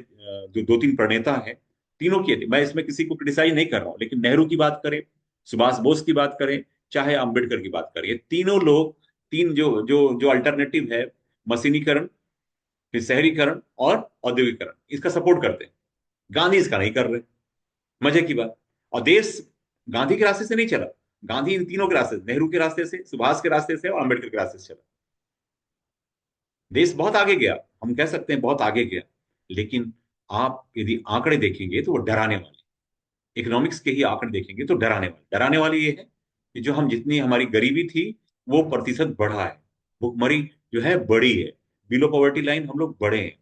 [SPEAKER 1] जो दो तीन प्रणेता हैं, तीनों की, मैं इसमें किसी को क्रिटिसाइज नहीं कर रहा हूं, लेकिन नेहरू की बात करें, सुभाष बोस की बात करें, चाहे अंबेडकर की बात करें, ये तीनों लोग, तीन जो जो जो अल्टरनेटिव है, मशीनीकरण, फिर शहरीकरण और औद्योगिकरण, इसका सपोर्ट करते हैं। गांधी इसका नहीं कर रहे। मजे की बात। और देश गांधी के रास्ते से नहीं चला, गांधी इन तीनों के रास्ते से, नेहरू के रास्ते से, सुभाष के रास्ते से और अम्बेडकर के रास्ते से चला। देश बहुत आगे गया, हम कह सकते हैं बहुत आगे गया। लेकिन आप यदि आंकड़े देखेंगे तो वो डराने वाले, इकोनॉमिक्स के ही आंकड़े देखेंगे तो डराने वाले ये है कि जो हम जितनी हमारी गरीबी थी वो प्रतिशत बढ़ा है, भुखमरी जो है बड़ी है, बिलो पॉवर्टी लाइन हम लोग बढ़े हैं।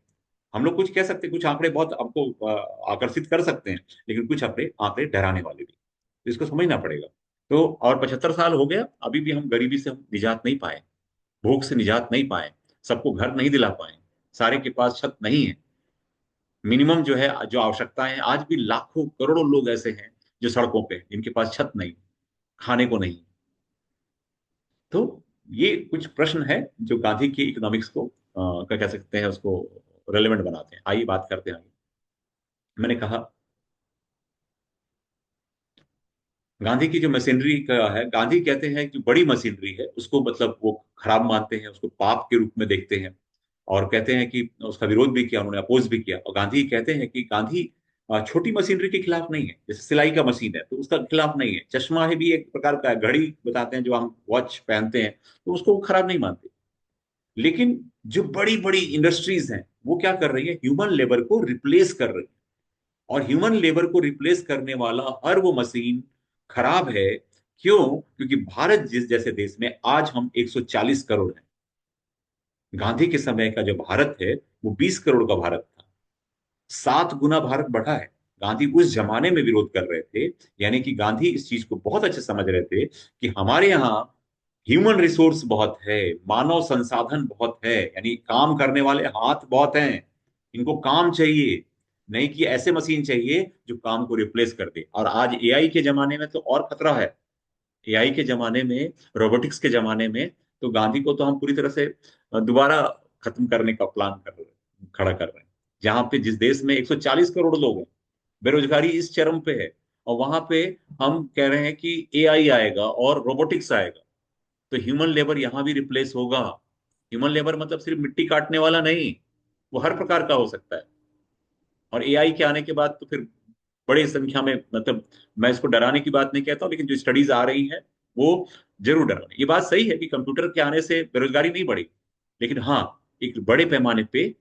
[SPEAKER 1] हम लोग कुछ कह सकते हैं, कुछ आंकड़े बहुत आपको आकर्षित कर सकते हैं, लेकिन कुछ आंकड़े आंकड़े डराने वाले भी, तो इसको समझना पड़ेगा। तो और 75 साल हो गया, अभी भी हम गरीबी से हम निजात नहीं पाए, भूख से निजात नहीं पाए, सबको घर नहीं दिला पाए, सारे के पास छत नहीं है। मिनिमम जो है, जो आवश्यकताएं हैं, आज भी लाखों करोड़ों लोग ऐसे हैं जो सड़कों पे, जिनके पास छत नहीं, खाने को नहीं। तो ये कुछ प्रश्न है जो गांधी की इकोनॉमिक्स को क्या कह सकते हैं, उसको रेलेवेंट बनाते हैं। आइए बात करते हैं आगे। मैंने कहा गांधी की जो मशीनरी का है, गांधी कहते हैं कि बड़ी मशीनरी है उसको मतलब वो खराब मानते हैं, उसको पाप के रूप में देखते हैं। और कहते हैं कि उसका विरोध भी किया, उन्होंने अपोज भी किया। और गांधी कहते हैं कि गांधी छोटी मशीनरी के खिलाफ नहीं है, जैसे सिलाई का मशीन है तो उसका खिलाफ नहीं है, चश्मा है भी एक प्रकार का है, घड़ी बताते हैं जो हम वॉच पहनते हैं, तो उसको वो खराब नहीं मानते। लेकिन जो बड़ी बड़ी इंडस्ट्रीज हैं वो क्या कर रही है, ह्यूमन लेबर को रिप्लेस कर रही है। और ह्यूमन लेबर को रिप्लेस करने वाला हर वो मशीन खराब है। क्यों? क्योंकि भारत जिस जैसे देश में आज हम 140 करोड़ हैं, गांधी के समय का जो भारत है वो 20 करोड़ का भारत था। 7 गुना भारत बढ़ा है। गांधी उस जमाने में विरोध कर रहे थे, यानी कि गांधी इस चीज को बहुत अच्छे समझ रहे थे कि हमारे यहाँ ह्यूमन रिसोर्स बहुत है, मानव संसाधन बहुत है, यानी काम करने वाले हाथ बहुत हैं, इनको काम चाहिए, नहीं कि ऐसे मशीन चाहिए जो काम को रिप्लेस कर दे। और आज एआई के जमाने में तो और खतरा है। एआई के जमाने में, रोबोटिक्स के जमाने में, तो गांधी को तो हम पूरी तरह से दोबारा खत्म करने का प्लान कर रहे हैं, खड़ा कर रहे हैं। जहां पे जिस देश में 140 करोड़ लोग हैं, बेरोजगारी इस चरम पे है, और वहां पे हम कह रहे हैं कि एआई आएगा और रोबोटिक्स आएगा, तो ह्यूमन लेबर यहाँ भी रिप्लेस होगा। ह्यूमन लेबर मतलब सिर्फ मिट्टी काटने वाला नहीं, वो हर प्रकार का हो सकता है। और एआई के आने के बाद तो फिर बड़ी संख्या में, मतलब मैं इसको डराने की बात नहीं कहता हूं, लेकिन जो स्टडीज आ रही हैं वो जरूर डराना। ये बात सही है कि कंप्यूटर के आने से बेरोजगारी नहीं बढ़ी, लेकिन हाँ, एक बड़े पैमाने पे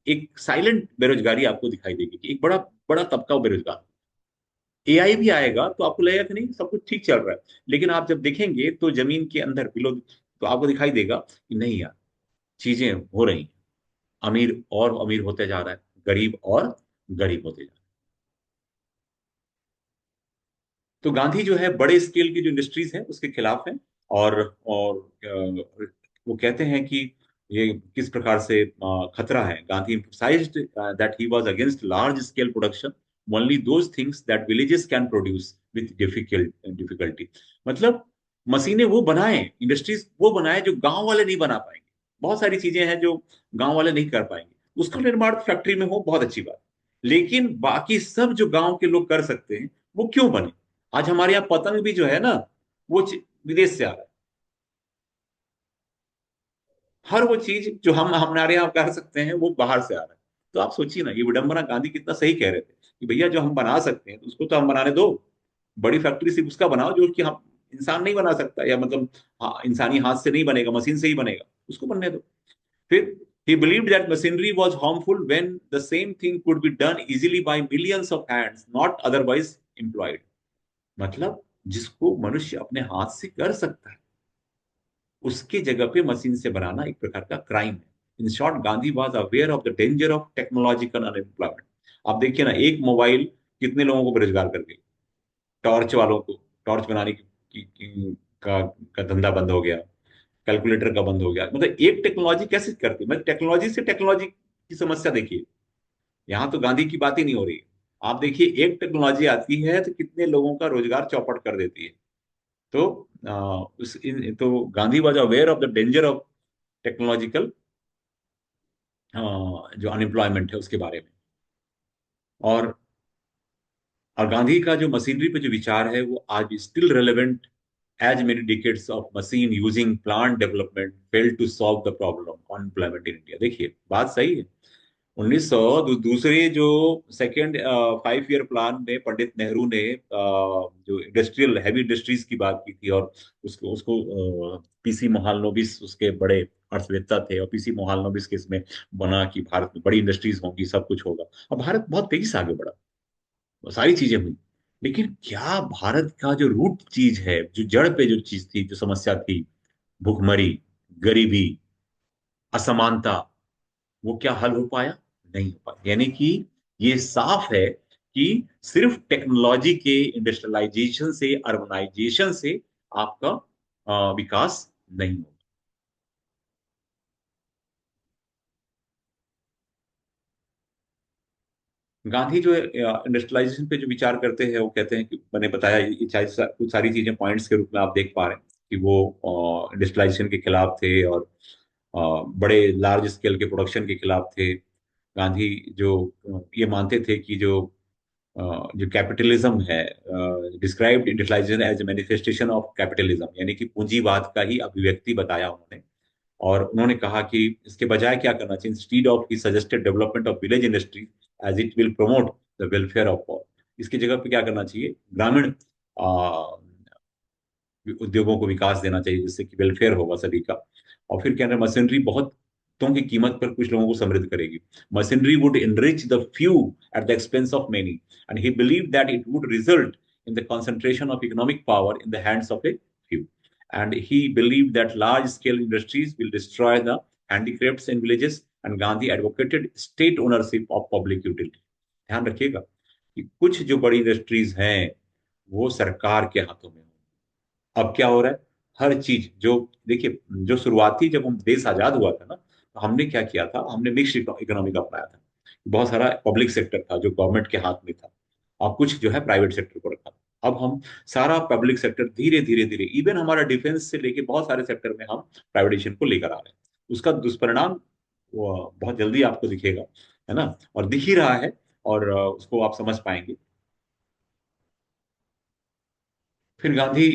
[SPEAKER 1] एक साइलेंट बेरोजगारी आपको दिखाई देगी कि एक बड़ा बड़ा तबका बेरोजगार। एआई भी आएगा तो आपको लगेगा कि नहीं सब कुछ ठीक चल रहा है, लेकिन आप जब देखेंगे तो जमीन के अंदर बिलो तो आपको दिखाई देगा कि नहीं यार, चीजें हो रही हैं। अमीर और अमीर होते जा रहा है, गरीब और गरीब होते जा रहा है। तो गांधी जो है बड़े स्केल की जो इंडस्ट्रीज है उसके खिलाफ है। और वो कहते हैं कि ये किस प्रकार से खतरा है। Gandhi emphasized that he was against large scale production, only those things that villages can produce with difficulty. मतलब मशीनें वो बनाए, इंडस्ट्रीज वो बनाए जो गांव वाले नहीं बना पाएंगे। बहुत सारी चीजें हैं जो गांव वाले नहीं कर पाएंगे, उसका निर्माण फैक्ट्री में हो, बहुत अच्छी बात। लेकिन बाकी सब जो गांव के लोग कर सकते हैं वो क्यों बने। आज हमारे यहाँ पतंग भी जो है ना, वो विदेश से आ रहा है। हर वो चीज जो हम हमारे यहाँ कर सकते हैं वो बाहर से आ रहा है। तो आप सोचिए ना, ये विडंबना गांधी कितना सही कह रहे थे कि भैया जो हम बना सकते हैं तो उसको तो हम बनाने दो। बड़ी फैक्ट्री सिर्फ उसका बनाओ जो कि हम इंसान नहीं बना सकता, या मतलब हाँ, इंसानी हाथ से नहीं बनेगा, मशीन से ही बनेगा, उसको बनने दो। फिर he believed that machinery was harmful when the same thing could be done easily by millions of hands not otherwise employed। मतलब जिसको मनुष्य अपने हाथ से कर सकता है उसके जगह पे मशीन से बनाना एक प्रकार का क्राइम है। In short, Gandhi was aware of the danger of technological unemployment. आप देखिए ना, एक मोबाइल कितने लोगों को बेरोजगार कर गई। टॉर्च वालों को, टॉर्च बनाने का धंधा बंद हो गया, कैलकुलेटर का बंद हो गया। मतलब एक टेक्नोलॉजी कैसे करती है, मतलब टेक्नोलॉजी से टेक्नोलॉजी की समस्या देखिए। यहाँ तो गांधी की बात ही नहीं हो रही है। आप देखिए, एक टेक्नोलॉजी आती है तो कितने लोगों का रोजगार चौपट कर देती है। तो तो Gandhi was aware of the danger of technological जो अनएम्प्लॉयमेंट है उसके बारे में। और गांधी का जो मशीनरी पे जो विचार है वो आज still relevant as many decades of machine using plant development fail to solve the problem unemployment in India. देखिए बात सही है। 1900 दूसरे जो सेकेंड 5 ईयर प्लान में पंडित नेहरू ने जो इंडस्ट्रियल हैवी इंडस्ट्रीज की बात की थी, और उसको उसको पीसी मोहालनोबिस उसके बड़े अर्थवेत्ता थे, और पीसी मोहालनोबिस के इसमें बना कि भारत में बड़ी इंडस्ट्रीज होंगी, सब कुछ होगा। और भारत बहुत तेजी से आगे बढ़ा, वो सारी चीजें हुई। लेकिन क्या भारत का जो रूट चीज है, जो जड़ पे जो चीज थी, जो समस्या थी, भुखमरी, गरीबी, असमानता, वो क्या हल हो पाया? नहीं हो पाया। यानी कि ये साफ है कि सिर्फ टेक्नोलॉजी के इंडस्ट्रियलाइजेशन से, अर्बनाइजेशन से आपका विकास नहीं होगा। गांधी जो इंडस्ट्रियलाइजेशन पे जो विचार करते हैं वो कहते हैं कि मैंने बताया, ये कुछ सारी चीजें पॉइंट्स के रूप में आप देख पा रहे हैं कि वो इंडस्ट्रियलाइजेशन के खिलाफ थे, और बड़े लार्ज स्केल के प्रोडक्शन के खिलाफ थे। गांधी जो ये मानते थे कि जो कैपिटलिज्म है, described industrialisation as a manifestation of capitalism, यानी कि पूंजीवाद का ही अभिव्यक्ति बताया उन्होंने। और उन्होंने कहा कि इसके बजाय क्या करना चाहिए, instead of he suggested development of village industry as it will promote the welfare of all. इसकी जगह पे क्या करना चाहिए, ग्रामीण उद्योगों को विकास देना चाहिए जिससे कि वेलफेयर होगा सभी का। और फिर क्या है, मशीनरी बहुत तो की कीमत पर कुछ लोगों को समृद्ध करेगी। Machinery would enrich the few at the expense of many, and he believe that it would result in the concentration of economic power in the hands of a few. And he believed that large scale industries will destroy the handicrafts in villages, and Gandhi advocated state ownership of public utility। ध्यान रखिएगा कि कुछ जो बड़ी इंडस्ट्रीज हैं वो सरकार के हाथों में। अब क्या हो रहा है, हर चीज जो, देखिए, जो शुरुआती जब हम देश आजाद हुआ था ना, तो हमने क्या किया था, हमने मिक्स इकोनॉमी का अपनाया था। बहुत सारा पब्लिक सेक्टर था जो गवर्नमेंट के हाथ में था, और कुछ जो है प्राइवेट सेक्टर को रखा था। अब हम सारा पब्लिक सेक्टर धीरे धीरे धीरे, इवन हमारा डिफेंस से लेके बहुत सारे सेक्टर में हम प्राइवेटाइजेशन को लेकर आ रहे हैं। उसका दुष्परिणाम वो बहुत जल्दी आपको दिखेगा, है ना, और दिख ही रहा है। और उसको आप समझ पाएंगे। फिर गांधी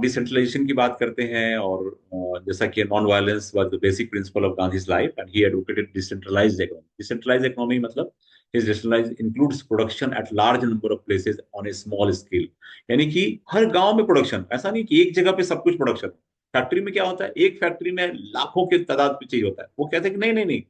[SPEAKER 1] डिसेंट्रलाइजेशन की बात करते हैं, और जैसा कि non violence was the basic principle of Gandhi's life, and he advocated decentralised economy. Decentralised economy मतलब His rationalize includes production at large number of places on a small scale. यानी कि हर गांव में प्रोडक्शन, ऐसा नहीं कि एक जगह पे सब कुछ प्रोडक्शन। फैक्ट्री में क्या होता है, एक फैक्ट्री में लाखों के तादाद पे चाहिए होता है, वो कहते हैं कि नहीं नहीं नहीं,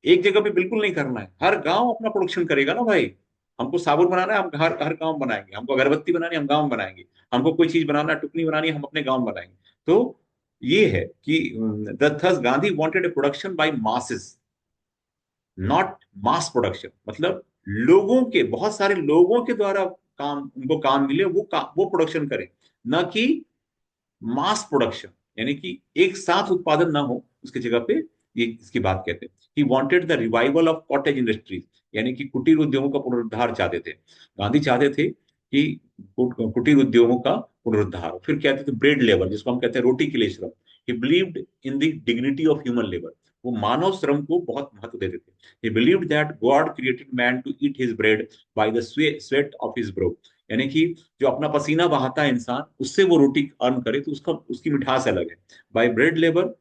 [SPEAKER 1] एक जगह पे बिल्कुल नहीं करना है, हर गांव अपना प्रोडक्शन करेगा ना भाई। हमको साबुन बनाना है, हम हर हर गांव में बनाएंगे, हमको अगरबत्ती बनानी है, हम गांव में बनाएंगे, हमको कोई चीज बनाना है, टुकनी बनानी है, हम अपने गांव में बनाएंगे। तो ये है कि thus Gandhi wanted A production by masses, not mass production, मतलब लोगों के, बहुत सारे लोगों के द्वारा काम, उनको काम मिले, वो प्रोडक्शन करें, ना कि मास प्रोडक्शन, यानी कि एक साथ उत्पादन ना हो उसकी जगह पे। ये इसकी बात कहते हैं। He wanted the revival of cottage industries, यानी कि कुटीर उद्योगों का पुनरुद्धार चाहते थे। गांधी चाहते थे कि कुटीर उद्योगों का पुनरुद्धार हो। फिर कहते थे ब्रेड लेबर, जिसको हम कहते हैं रोटी के लिए श्रम। He believed in the dignity of human labour, वो मानव श्रम को बहुत महत्व देते थे। He believed that God created man to eat his bread by the sweat of his brow, यानी कि जो अपना पसीना बहाता है इंसान, उससे वो रोटी अर्न करे तो उसका, उसकी मिठास अलग है। बाय ब्रेड लेबर,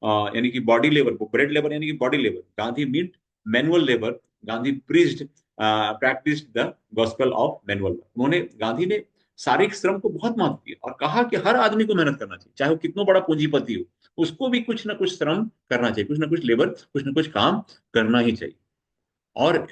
[SPEAKER 1] यानी कि बॉडी लेबर को ब्रेड लेबर यानी कि body labour. Gandhi meet manual labour, Gandhi preached practised the gospel of manual. उन्होंने, गांधी ने शारीरिक श्रम को बहुत महत्व दिया और कहा कि हर आदमी को मेहनत करना चाहिए, चाहे वो कितना बड़ा पूंजीपति हो, उसको भी कुछ ना कुछ श्रम करना चाहिए, कुछ ना कुछ लेबर, कुछ ना कुछ काम करना ही चाहिए। और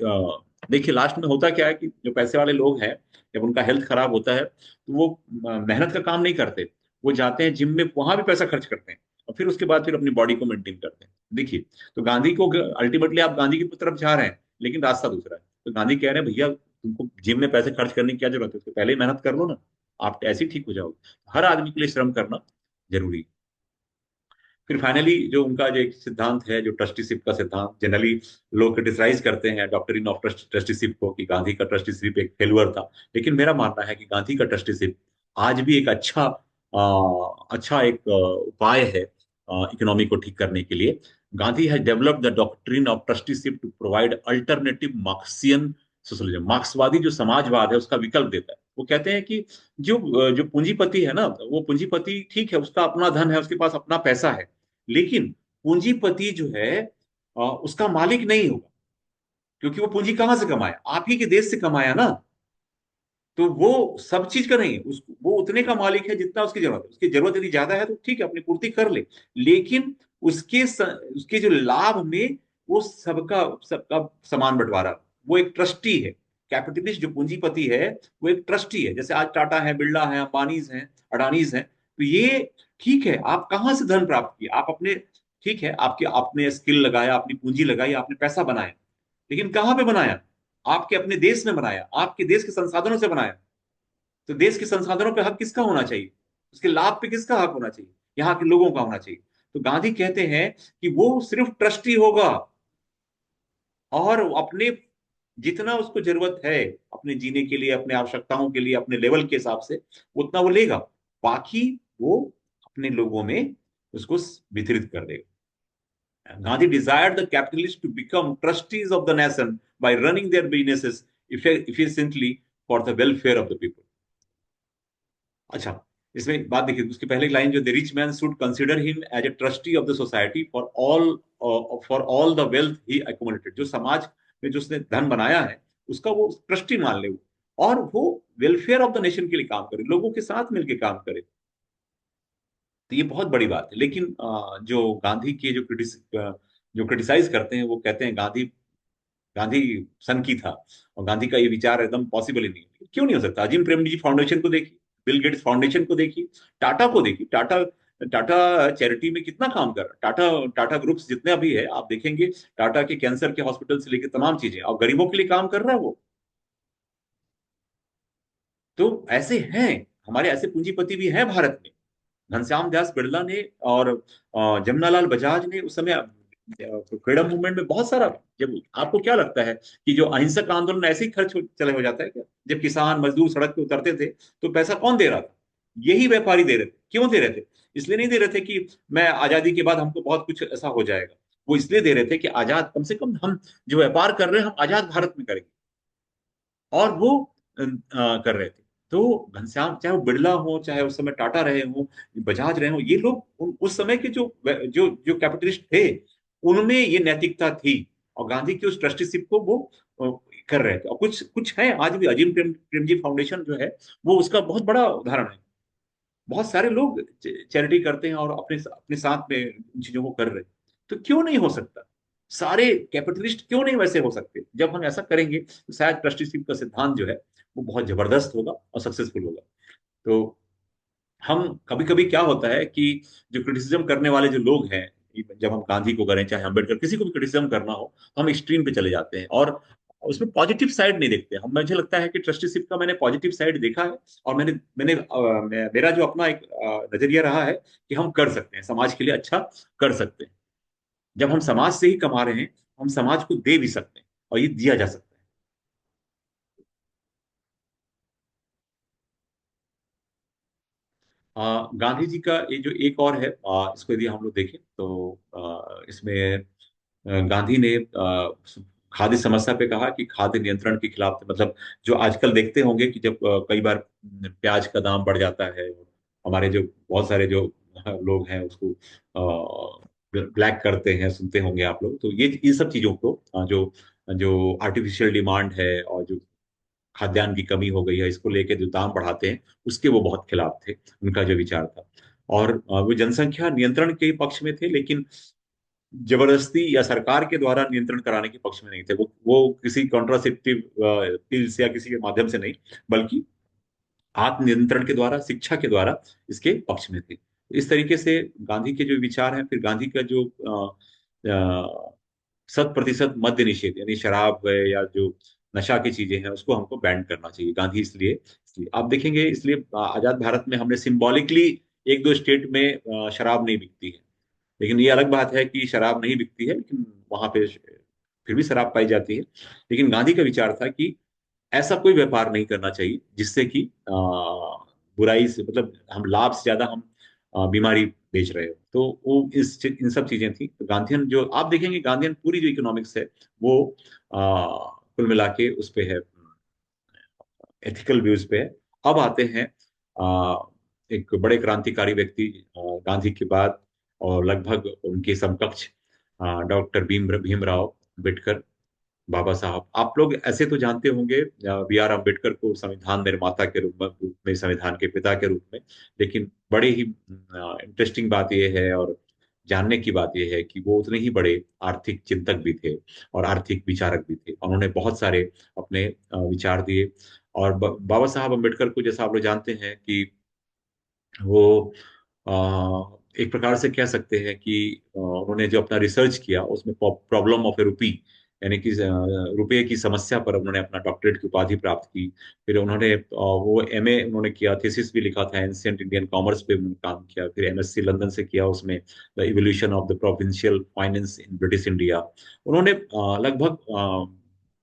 [SPEAKER 1] देखिए लास्ट में होता क्या है कि जो पैसे वाले लोग हैं, जब उनका हेल्थ खराब होता है तो वो मेहनत का काम नहीं करते, वो जाते हैं जिम में, वहां भी पैसा खर्च करते हैं, और फिर उसके बाद फिर अपनी बॉडी को मेंटेन करते हैं। देखिए, तो गांधी को, अल्टीमेटली आप गांधी की तरफ जा रहे हैं, लेकिन रास्ता दूसरा है। तो गांधी कह रहे हैं भैया, तुमको जिम में पैसे खर्च करने की क्या जरूरत है, उसके पहले ही मेहनत कर लो ना, आप ऐसे ही ठीक हो जाओगे। हर आदमी के लिए श्रम करना जरूरी है। फिर फाइनली जो उनका जो एक सिद्धांत है, जो ट्रस्टीशिप का सिद्धांत, जनरली लोग क्रिटिसाइज करते हैं डॉक्ट्रिन ऑफ ट्रस्टीशिप को, कि गांधी का ट्रस्टीशिप एक फेल्युअर था। लेकिन मेरा मानना है कि गांधी का ट्रस्टीशिप आज भी एक अच्छा एक उपाय है इकोनॉमी को ठीक करने के लिए। Gandhi has developed the doctrine of trusteeship to provide alternative Marxian socialism, मार्क्सवादी जो समाजवाद है उसका विकल्प देता है। वो कहते हैं कि जो पूंजीपति है ना, वो पूंजीपति ठीक है, उसका अपना धन है, उसके पास अपना पैसा है, लेकिन पूंजीपति जो है उसका मालिक नहीं होगा, क्योंकि वो पूंजी कहां से कमाया, आप ही के देश से कमाया ना। तो वो सब चीज का नहीं है, वो उतने का मालिक है जितना उसकी जरूरत है। उसकी जरूरत यदि ज्यादा है तो ठीक है, अपनी पूर्ति कर ले, लेकिन उसके जो लाभ में वो सबका सबका समान बंटवारा। वो एक ट्रस्टी है। कैपिटलिस्ट जो पूंजीपति है, वो एक ट्रस्टी है। जैसे आज टाटा है, बिरला है, अंबानीज हैं, अडानीज हैं। तो ये ठीक है, आप कहाँ से धन प्राप्त किए, आप अपने, ठीक है, आपके आपने स्किल लगाया, अपनी पूंजी लगाई, आपने पैसा बनाया, लेकिन कहाँ पे बनाया, आपके अपने देश में बनाया, आपके देश के संसाधनों से बनाया। तो देश के संसाधनों पे हक किसका होना चाहिए, उसके लाभ पे किसका हक होना चाहिए, यहाँ के लोगों का होना चाहिए। तो गांधी कहते हैं कि वो सिर्फ ट्रस्टी होगा, और अपने जितना उसको जरूरत है अपने जीने के लिए, अपने आवश्यकताओं के लिए, अपने लेवल के हिसाब से उतना वो लेगा, बाकी वो अपने लोगों में उसको वितरित कर देगा। Gandhi desired the capitalists to become trustees of the nation by running their businesses efficiently for the welfare of the people. अच्छा, इसमें बात देखिए, उसकी पहले लाइन जो, the rich man should consider him as a trustee of the society for all the wealth he accommodated. जो समाज में जो उसने धन बनाया है, उसका वो ट्रस्टी मान ले वो, और वो वेलफेयर ऑफ द नेशन के लिए काम करे, लोगों के साथ मिलकर काम करे। तो ये बहुत बड़ी बात है। लेकिन जो गांधी के जो क्रिटिसाइज करते हैं, वो कहते हैं गांधी गांधी सन की था, और गांधी का ये विचार एकदम पॉसिबल ही नहीं है। क्यों नहीं हो सकता? अजीम प्रेमजी फाउंडेशन को देखिए, बिल गेट्स फाउंडेशन को देखिए, टाटा को देखिए। टाटा टाटा चैरिटी में कितना काम कर रहा है। टाटा टाटा ग्रुप्स जितने अभी है, आप देखेंगे, टाटा के कैंसर के हॉस्पिटल से लेकर तमाम चीजें, और गरीबों के लिए काम कर रहा है वो। तो ऐसे हैं, हमारे ऐसे पूंजीपति भी हैं भारत में। घनश्याम दास बिरला ने और जमनालाल बजाज ने उस समय फ्रीडम मूवमेंट में बहुत सारा, जब आपको क्या लगता है कि जो अहिंसक आंदोलन ऐसे ही चले हो जाता है क्या? जब किसान मजदूर सड़क पे उतरते थे तो पैसा कौन दे रहा था? यही व्यापारी दे रहे थे। क्यों दे रहे थे? इसलिए नहीं दे रहे थे कि मैं आजादी के बाद हमको बहुत कुछ ऐसा हो जाएगा। वो इसलिए दे रहे थे कि आजाद, कम से कम हम जो व्यापार कर रहे हैं, हम आजाद भारत में करेंगे। और वो कर रहे थे। तो घनश्याम, चाहे वो बिरला हो, चाहे उस समय टाटा रहे हो, बजाज रहे हो, ये लोग उस समय के जो जो जो कैपिटलिस्ट थे, उनमें ये नैतिकता थी। और गांधी की उस ट्रस्टीशिप को वो कर रहे थे। और कुछ कुछ है आज भी, अजीम प्रेमजी फाउंडेशन जो है वो उसका बहुत बड़ा उदाहरण है। बहुत सारे लोग चैरिटी करते हैं और अपने अपने साथ में इन चीजों को कर रहे हैं। तो क्यों नहीं हो सकता? सारे कैपिटलिस्ट क्यों नहीं वैसे हो सकते? जब हम ऐसा करेंगे तो शायद ट्रस्टीशिप का सिद्धांत जो है वो बहुत जबरदस्त होगा और सक्सेसफुल होगा। तो हम कभी कभी क्या होता है कि जो क्रिटिसिज्म करने वाले जो लोग हैं, जब हम गांधी को करें चाहे अम्बेडकर, किसी को भी क्रिटिसिज्म करना हो तो हम एक्सट्रीम पे चले जाते हैं और उसमें पॉजिटिव साइड नहीं देखते हम। मुझे लगता है कि ट्रस्टीशिप का मैंने पॉजिटिव साइड देखा है। और मैंने मैंने मेरा जो अपना एक नजरिया रहा है कि हम कर सकते हैं, समाज के लिए अच्छा कर सकते हैं। जब हम समाज से ही कमा रहे हैं, हम समाज को दे भी सकते हैं और ये दिया जा सकता है। गांधी जी का ये जो एक और है, इसको यदि हम लोग देखें तो इसमें गांधी ने खाद्य समस्या पे कहा कि खाद्य नियंत्रण के खिलाफ थे। मतलब जो आजकल देखते होंगे कि जब कई बार प्याज का दाम बढ़ जाता है, हमारे जो बहुत सारे जो लोग हैं उसको ब्लैक करते हैं, सुनते होंगे आप लोग। तो ये सब चीजों को जो जो आर्टिफिशियल डिमांड है और जो खाद्यान्न की कमी हो गई है, इसको लेके जो दाम बढ़ाते हैं, उसके वो बहुत खिलाफ थे। उनका जो विचार था। और वो जनसंख्या नियंत्रण के पक्ष में थे, लेकिन जबरदस्ती या सरकार के द्वारा नियंत्रण कराने के पक्ष में नहीं थे। वो किसी कॉन्ट्रासेप्टिव पिल्स या किसी के माध्यम से नहीं, बल्कि आत्म नियंत्रण के द्वारा, शिक्षा के द्वारा इसके पक्ष में थे। इस तरीके से गांधी के जो विचार हैं, फिर गांधी का जो 100% मद्य निषेध, यानी शराब है या जो नशा की चीजें हैं उसको हमको बैन करना चाहिए। गांधी इसलिए आप देखेंगे, इसलिए आजाद भारत में हमने सिंबॉलिकली एक दो स्टेट में शराब नहीं बिकती है। लेकिन ये अलग बात है कि शराब नहीं बिकती है, लेकिन वहां पे फिर भी शराब पाई जाती है। लेकिन गांधी का विचार था कि ऐसा कोई व्यापार नहीं करना चाहिए जिससे कि बुराई से, मतलब हम लाभ से ज्यादा हम बीमारी बेच रहे हो। तो वो इन सब चीजें थी। तो गांधीयन जो आप देखेंगे, गांधीयन पूरी जो इकोनॉमिक्स है वो कुल मिला के उस पे है, एथिकल व्यूज पे है। अब आते हैं एक बड़े क्रांतिकारी व्यक्ति गांधी के बाद और लगभग उनके समकक्ष, डॉक्टर भीमराव अम्बेडकर, बाबा साहब। आप लोग ऐसे तो जानते होंगे बी आर अम्बेडकर को संविधान निर्माता के रूप में, संविधान के पिता के रूप में। लेकिन बड़े ही इंटरेस्टिंग बात यह है और जानने की बात यह है कि वो उतने ही बड़े आर्थिक चिंतक भी थे और आर्थिक विचारक भी थे। उन्होंने बहुत सारे अपने विचार दिए। और बाबा साहब अम्बेडकर को जैसा आप लोग जानते हैं कि वो एक प्रकार से कह सकते हैं कि उन्होंने जो अपना रिसर्च किया उसमें प्रॉब्लम ऑफ ए रुपी, यानी कि रुपये की समस्या पर उन्होंने अपना डॉक्टरेट की उपाधि प्राप्त की। फिर उन्होंने वो एमए उन्होंने किया, थीसिस भी लिखा था, एंशियंट इंडियन कॉमर्स पे उन्होंने काम किया। फिर एमएससी लंदन से किया, उसमें the evolution of the provincial finance in British India. उन्होंने लगभग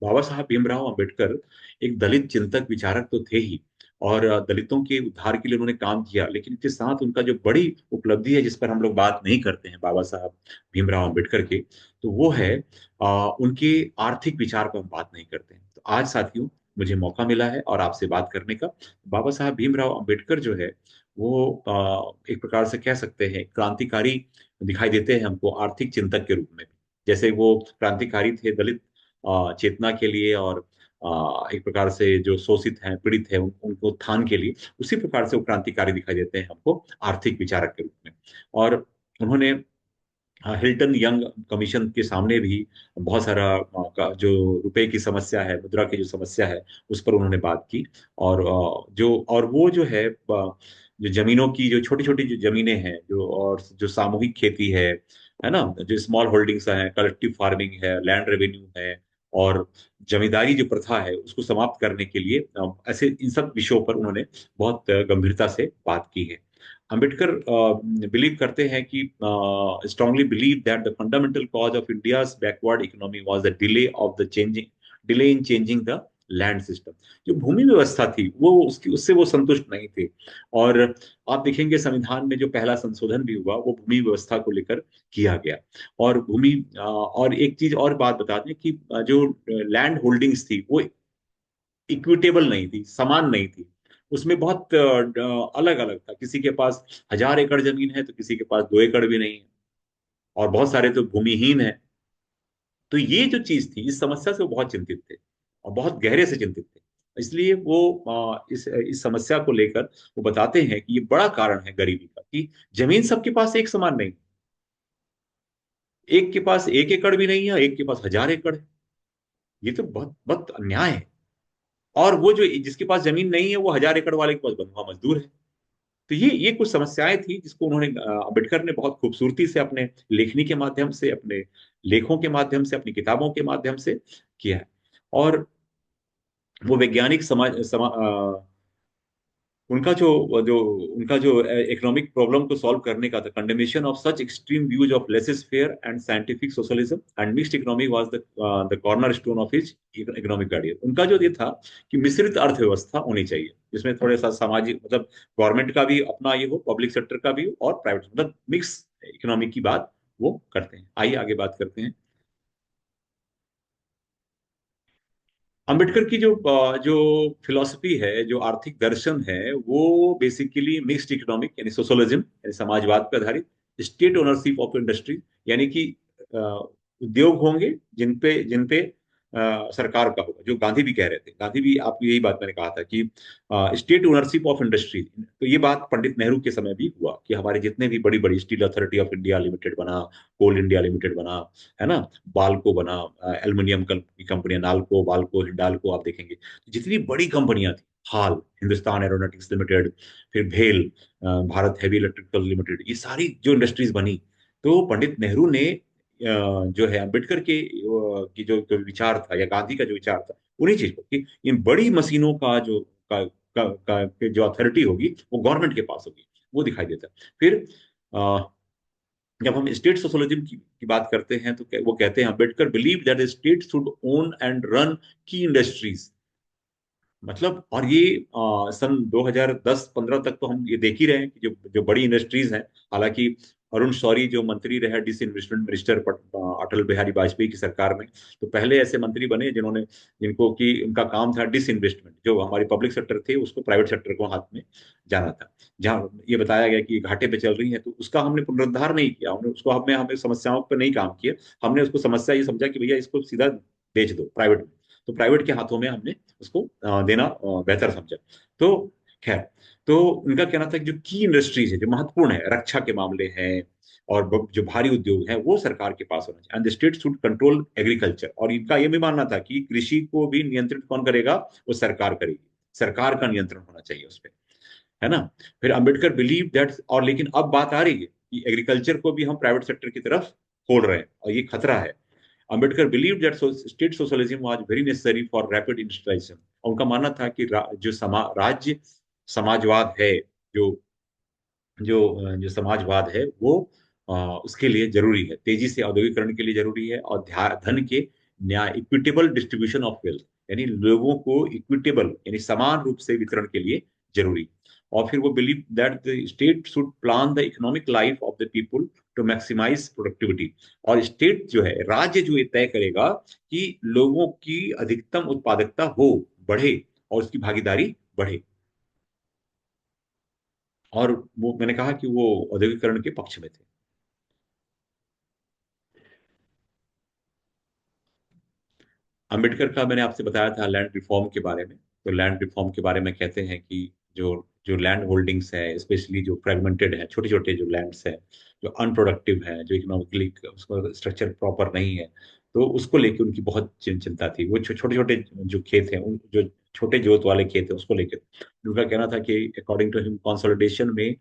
[SPEAKER 1] बाबा साहब भीमराव अम्बेडकर एक दलित चिंतक विचारक तो थे ही, और दलितों के उद्धार के लिए उन्होंने काम किया। लेकिन इसके साथ उनका जो बड़ी उपलब्धि है जिस पर हम लोग बात नहीं करते हैं बाबा साहब भीमराव अम्बेडकर के, तो वो है उनके आर्थिक विचार पर हम बात नहीं करते हैं। तो आज साथियों, मुझे मौका मिला है और आपसे बात करने का। बाबा साहब भीमराव अम्बेडकर जो है वो एक प्रकार से कह सकते हैं क्रांतिकारी दिखाई देते हैं हमको आर्थिक चिंतक के रूप में। जैसे वो क्रांतिकारी थे दलित चेतना के लिए, और एक प्रकार से जो शोषित हैं, पीड़ित हैं, उनको उत्थान के लिए, उसी प्रकार से वो क्रांतिकारी दिखाई देते हैं हमको आर्थिक विचारक के रूप में। और उन्होंने हिल्टन यंग कमीशन के सामने भी बहुत सारा जो रुपए की समस्या है, मुद्रा की जो समस्या है, उस पर उन्होंने बात की। और वो जो है जो जमीनों की, जो छोटी छोटी जो जमीनें हैं, जो और जो सामूहिक खेती है ना, जो स्मॉल होल्डिंग्स है, कलेक्टिव फार्मिंग है, लैंड रेवेन्यू है, और जमींदारी जो प्रथा है उसको समाप्त करने के लिए ऐसे इन सब विषयों पर उन्होंने बहुत गंभीरता से बात की है। अंबेडकर बिलीव करते हैं कि strongly believe that the fundamental cause of India's backward economy was the delay in changing the land system. जो भूमि व्यवस्था थी वो उसकी उससे वो संतुष्ट नहीं थे। और आप देखेंगे संविधान में जो पहला संशोधन भी हुआ वो भूमि व्यवस्था को लेकर किया गया। और और एक चीज और बात बता दें कि जो लैंड होल्डिंग्स थी वो इक्विटेबल नहीं थी, समान नहीं थी। उसमें बहुत अलग अलग था। किसी के पास 1,000 एकड़ जमीन है तो किसी के पास 2 एकड़ भी नहीं है, और बहुत सारे तो भूमिहीन है। तो ये जो चीज थी, इस समस्या से वो बहुत चिंतित थे और बहुत गहरे से चिंतित थे। इसलिए वो इस समस्या को लेकर वो बताते हैं कि ये बड़ा कारण है गरीबी का, कि जमीन सबके पास एक समान नहीं। एक के पास 1 एकड़ भी नहीं है, एक के पास 1000 एकड़ है। ये तो बहुत बहुत अन्याय है। और वो जो जिसके पास जमीन नहीं है, वो 1000 एकड़ वाले के पास बंधुआ मजदूर है। तो ये कुछ समस्याएं थी जिसको उन्होंने अम्बेडकर ने बहुत खूबसूरती से अपने लेखनी के माध्यम से, अपने लेखों के माध्यम से, अपनी किताबों के माध्यम से किया है। और वो वैज्ञानिक उनका जो जो उनका जो इकोनॉमिक प्रॉब्लम को सॉल्व करने का था, condemnation of such extreme views of laissez faire and scientific socialism and mixed economy was the corner stone of his economic idea. उनका जो ये था कि मिश्रित अर्थव्यवस्था होनी चाहिए, जिसमें थोड़े सा सामाजिक, मतलब गवर्नमेंट का भी अपना ये हो, पब्लिक सेक्टर का भी हो, और प्राइवेट, मतलब मिक्स इकोनॉमी की बात वो करते हैं। आइए आगे बात करते हैं। अंबेडकर की जो फिलॉसफी है, जो आर्थिक दर्शन है, वो बेसिकली मिक्स्ड इकोनॉमिक यानी सोशलिज्म यानी समाजवाद पर आधारित, स्टेट ओनरशिप ऑफ इंडस्ट्री, यानी कि अ, उद्योग होंगे जिन पे सरकार का होगा, जो गांधी भी कह रहे थे। गांधी भी, आप यही बात मैंने कहा था कि स्टेट ओनरशिप ऑफ इंडस्ट्री। तो ये बात पंडित नेहरू के समय भी हुआ कि हमारे जितने भी बड़ी बड़ी steel authority of India limited बना, कोल इंडिया लिमिटेड बना, है ना, बाल्को बना, एल्युमिनियम की कंपनियां, नाल्को, बाल्को, हिंडाल्को, आप देखेंगे जितनी बड़ी कंपनियां थी, हाल, हिंदुस्तान एरोनॉटिक्स लिमिटेड, फिर भेल, भारत हैवी इलेक्ट्रिकल लिमिटेड, ये सारी जो इंडस्ट्रीज बनी, तो पंडित नेहरू ने जो है अम्बेडकर की जो विचार था, या गांधी का जो विचार था, उन्हीं चीज को कि इन बड़ी मशीनों का जो अथॉरिटी होगी वो गवर्नमेंट के पास होगी, वो दिखाई देता है। फिर जब हम स्टेट सोशलिज्म की बात करते हैं, तो वो कहते हैं Ambedkar believe that state should own and run की इंडस्ट्रीज। मतलब, और ये सन 2010-15 तक तो हम ये देख ही रहे हैं कि जो जो बड़ी इंडस्ट्रीज हैं, हालांकि अरुण शौरी जो मंत्री रहे डिसइन्वेस्टमेंट मिनिस्टर अटल बिहारी वाजपेयी की सरकार में, तो पहले ऐसे मंत्री बने जिन्होंने, जिनको कि उनका काम था डिसइन्वेस्टमेंट, जो हमारी पब्लिक सेक्टर थे उसको प्राइवेट सेक्टर को हाथ में जाना था। जहाँ ये बताया गया कि घाटे पे चल रही है, तो उसका हमने पुनरुद्धार नहीं किया, हमने उसको, हमें हमें समस्याओं पर नहीं काम किया। हमने उसको समस्या ये समझा कि भैया इसको सीधा बेच दो प्राइवेट में। तो प्राइवेट के हाथों में हमने उसको देना बेहतर समझा। तो खैर, तो उनका कहना था कि जो की इंडस्ट्रीज है, जो महत्वपूर्ण है, रक्षा के मामले हैं और जो भारी उद्योग है, वो सरकार के पास होना चाहिए, and the state should control agriculture. और इनका ये भी मानना था कि कृषि को भी नियंत्रित कौन करेगा, वो सरकार करेगी, सरकार का नियंत्रण होना चाहिए उस पर, है ना। फिर अंबेडकर बिलीव दैट, और लेकिन अब बात आ रही है कि एग्रीकल्चर को भी हम प्राइवेट सेक्टर की तरफ खोल रहे हैं, और ये खतरा है। Ambedkar believe that state socialism was very necessary for rapid industrialisation. उनका मानना था कि जो राज्य समाजवाद है, जो जो समाजवाद है, वो उसके लिए जरूरी है, तेजी से औद्योगिकरण के लिए जरूरी है, और धन के न्याय, इक्विटेबल डिस्ट्रीब्यूशन ऑफ वेल्थ, यानी लोगों को इक्विटेबल यानी समान रूप से वितरण के लिए जरूरी। और फिर वो believe that the state should plan the economic life of the people to maximise productivity. और स्टेट जो है, राज्य जो ये तय करेगा कि लोगों की अधिकतम उत्पादकता हो, बढ़े, और उसकी भागीदारी बढ़े। और वो मैंने कहा कि वो औद्योगिकरण के पक्ष में थे। अम्बेडकर का मैंने आपसे बताया था लैंड रिफॉर्म के बारे में। तो लैंड रिफॉर्म के बारे में कहते हैं कि जो जो लैंड होल्डिंग्स है, स्पेशली जो फ्रेगमेंटेड है, छोटे छोटे जो लैंड्स है, जो अनप्रोडक्टिव है, जो इकोनॉमिकली उसका स्ट्रक्चर प्रॉपर नहीं है, तो उसको लेके उनकी बहुत चिंता थी। वो छोटे छोटे जो खेत हैं, उन जो छोटे जोत वाले खेत हैं, उसको लेकर उनका कहना था कि अकॉर्डिंग टू हिम कंसोलिडेशन में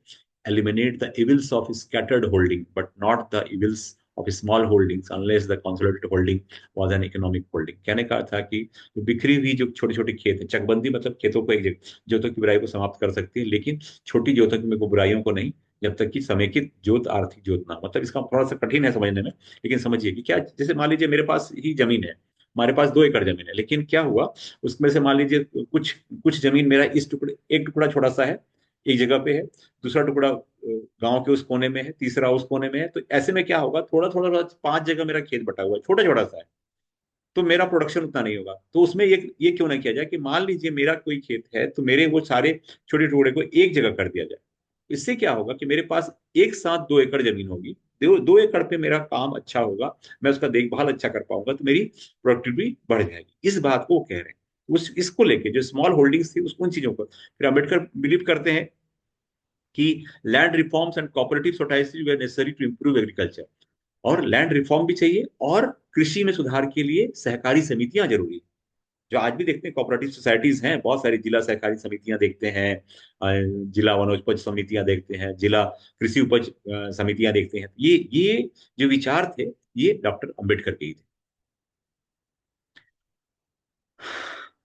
[SPEAKER 1] eliminate the evils of scattered holding but not the evils of small holdings unless the consolidated holding was an economic holding। कहने का था कि जो बिखरी हुई जो छोटे छोटे खेत हैं, चकबंदी मतलब खेतों को एक जगह, जोतों की बुराई को समाप्त कर सकती है, लेकिन छोटी जोतों की बुराइयों को नहीं, जब तक कि समेकित जोत आर्थिक जोत ना। मतलब इसका थोड़ा सा कठिन है समझने में, लेकिन समझिए कि क्या, जैसे मान लीजिए मेरे पास ही जमीन है, हमारे पास 2 एकड़ जमीन है, लेकिन क्या हुआ, उसमें से मान लीजिए कुछ कुछ जमीन मेरा इस टुकड़े, एक टुकड़ा छोटा सा है, एक जगह पे है, दूसरा टुकड़ा गांव के उस कोने में है, तीसरा उस कोने में है। तो ऐसे में क्या होगा, थोड़ा थोड़ा थोड़ा 5 जगह मेरा खेत बटा हुआ है, छोटा छोटा सा है, तो मेरा प्रोडक्शन उतना नहीं होगा। तो उसमें ये क्यों ना किया जाए कि मान लीजिए मेरा कोई खेत है, तो मेरे वो सारे छोटे टुकड़े को एक जगह कर दिया जाए। इससे क्या होगा कि मेरे पास एक साथ 2 एकड़ जमीन होगी, दो एकड़ पे मेरा काम अच्छा होगा, मैं उसका देखभाल अच्छा कर पाऊंगा, तो मेरी प्रोडक्टिविटी बढ़ जाएगी। इस बात को वो कह रहे हैं। उस इसको लेके जो स्मॉल होल्डिंग्स थी उसको, उन चीजों को फिर अम्बेडकर बिलीव करते हैं कि land reforms and cooperative societies were necessary to improve agriculture. और लैंड रिफॉर्म भी चाहिए, और कृषि में सुधार के लिए सहकारी समितियां जरूरी है। जो आज भी देखते हैं कोऑपरेटिव सोसाइटीज हैं बहुत सारी, जिला सहकारी समितियां देखते हैं, जिला वनोपज समितियां देखते हैं, जिला कृषि उपज समितियां देखते हैं। ये जो विचार थे, ये डॉक्टर अंबेडकर के ही थे।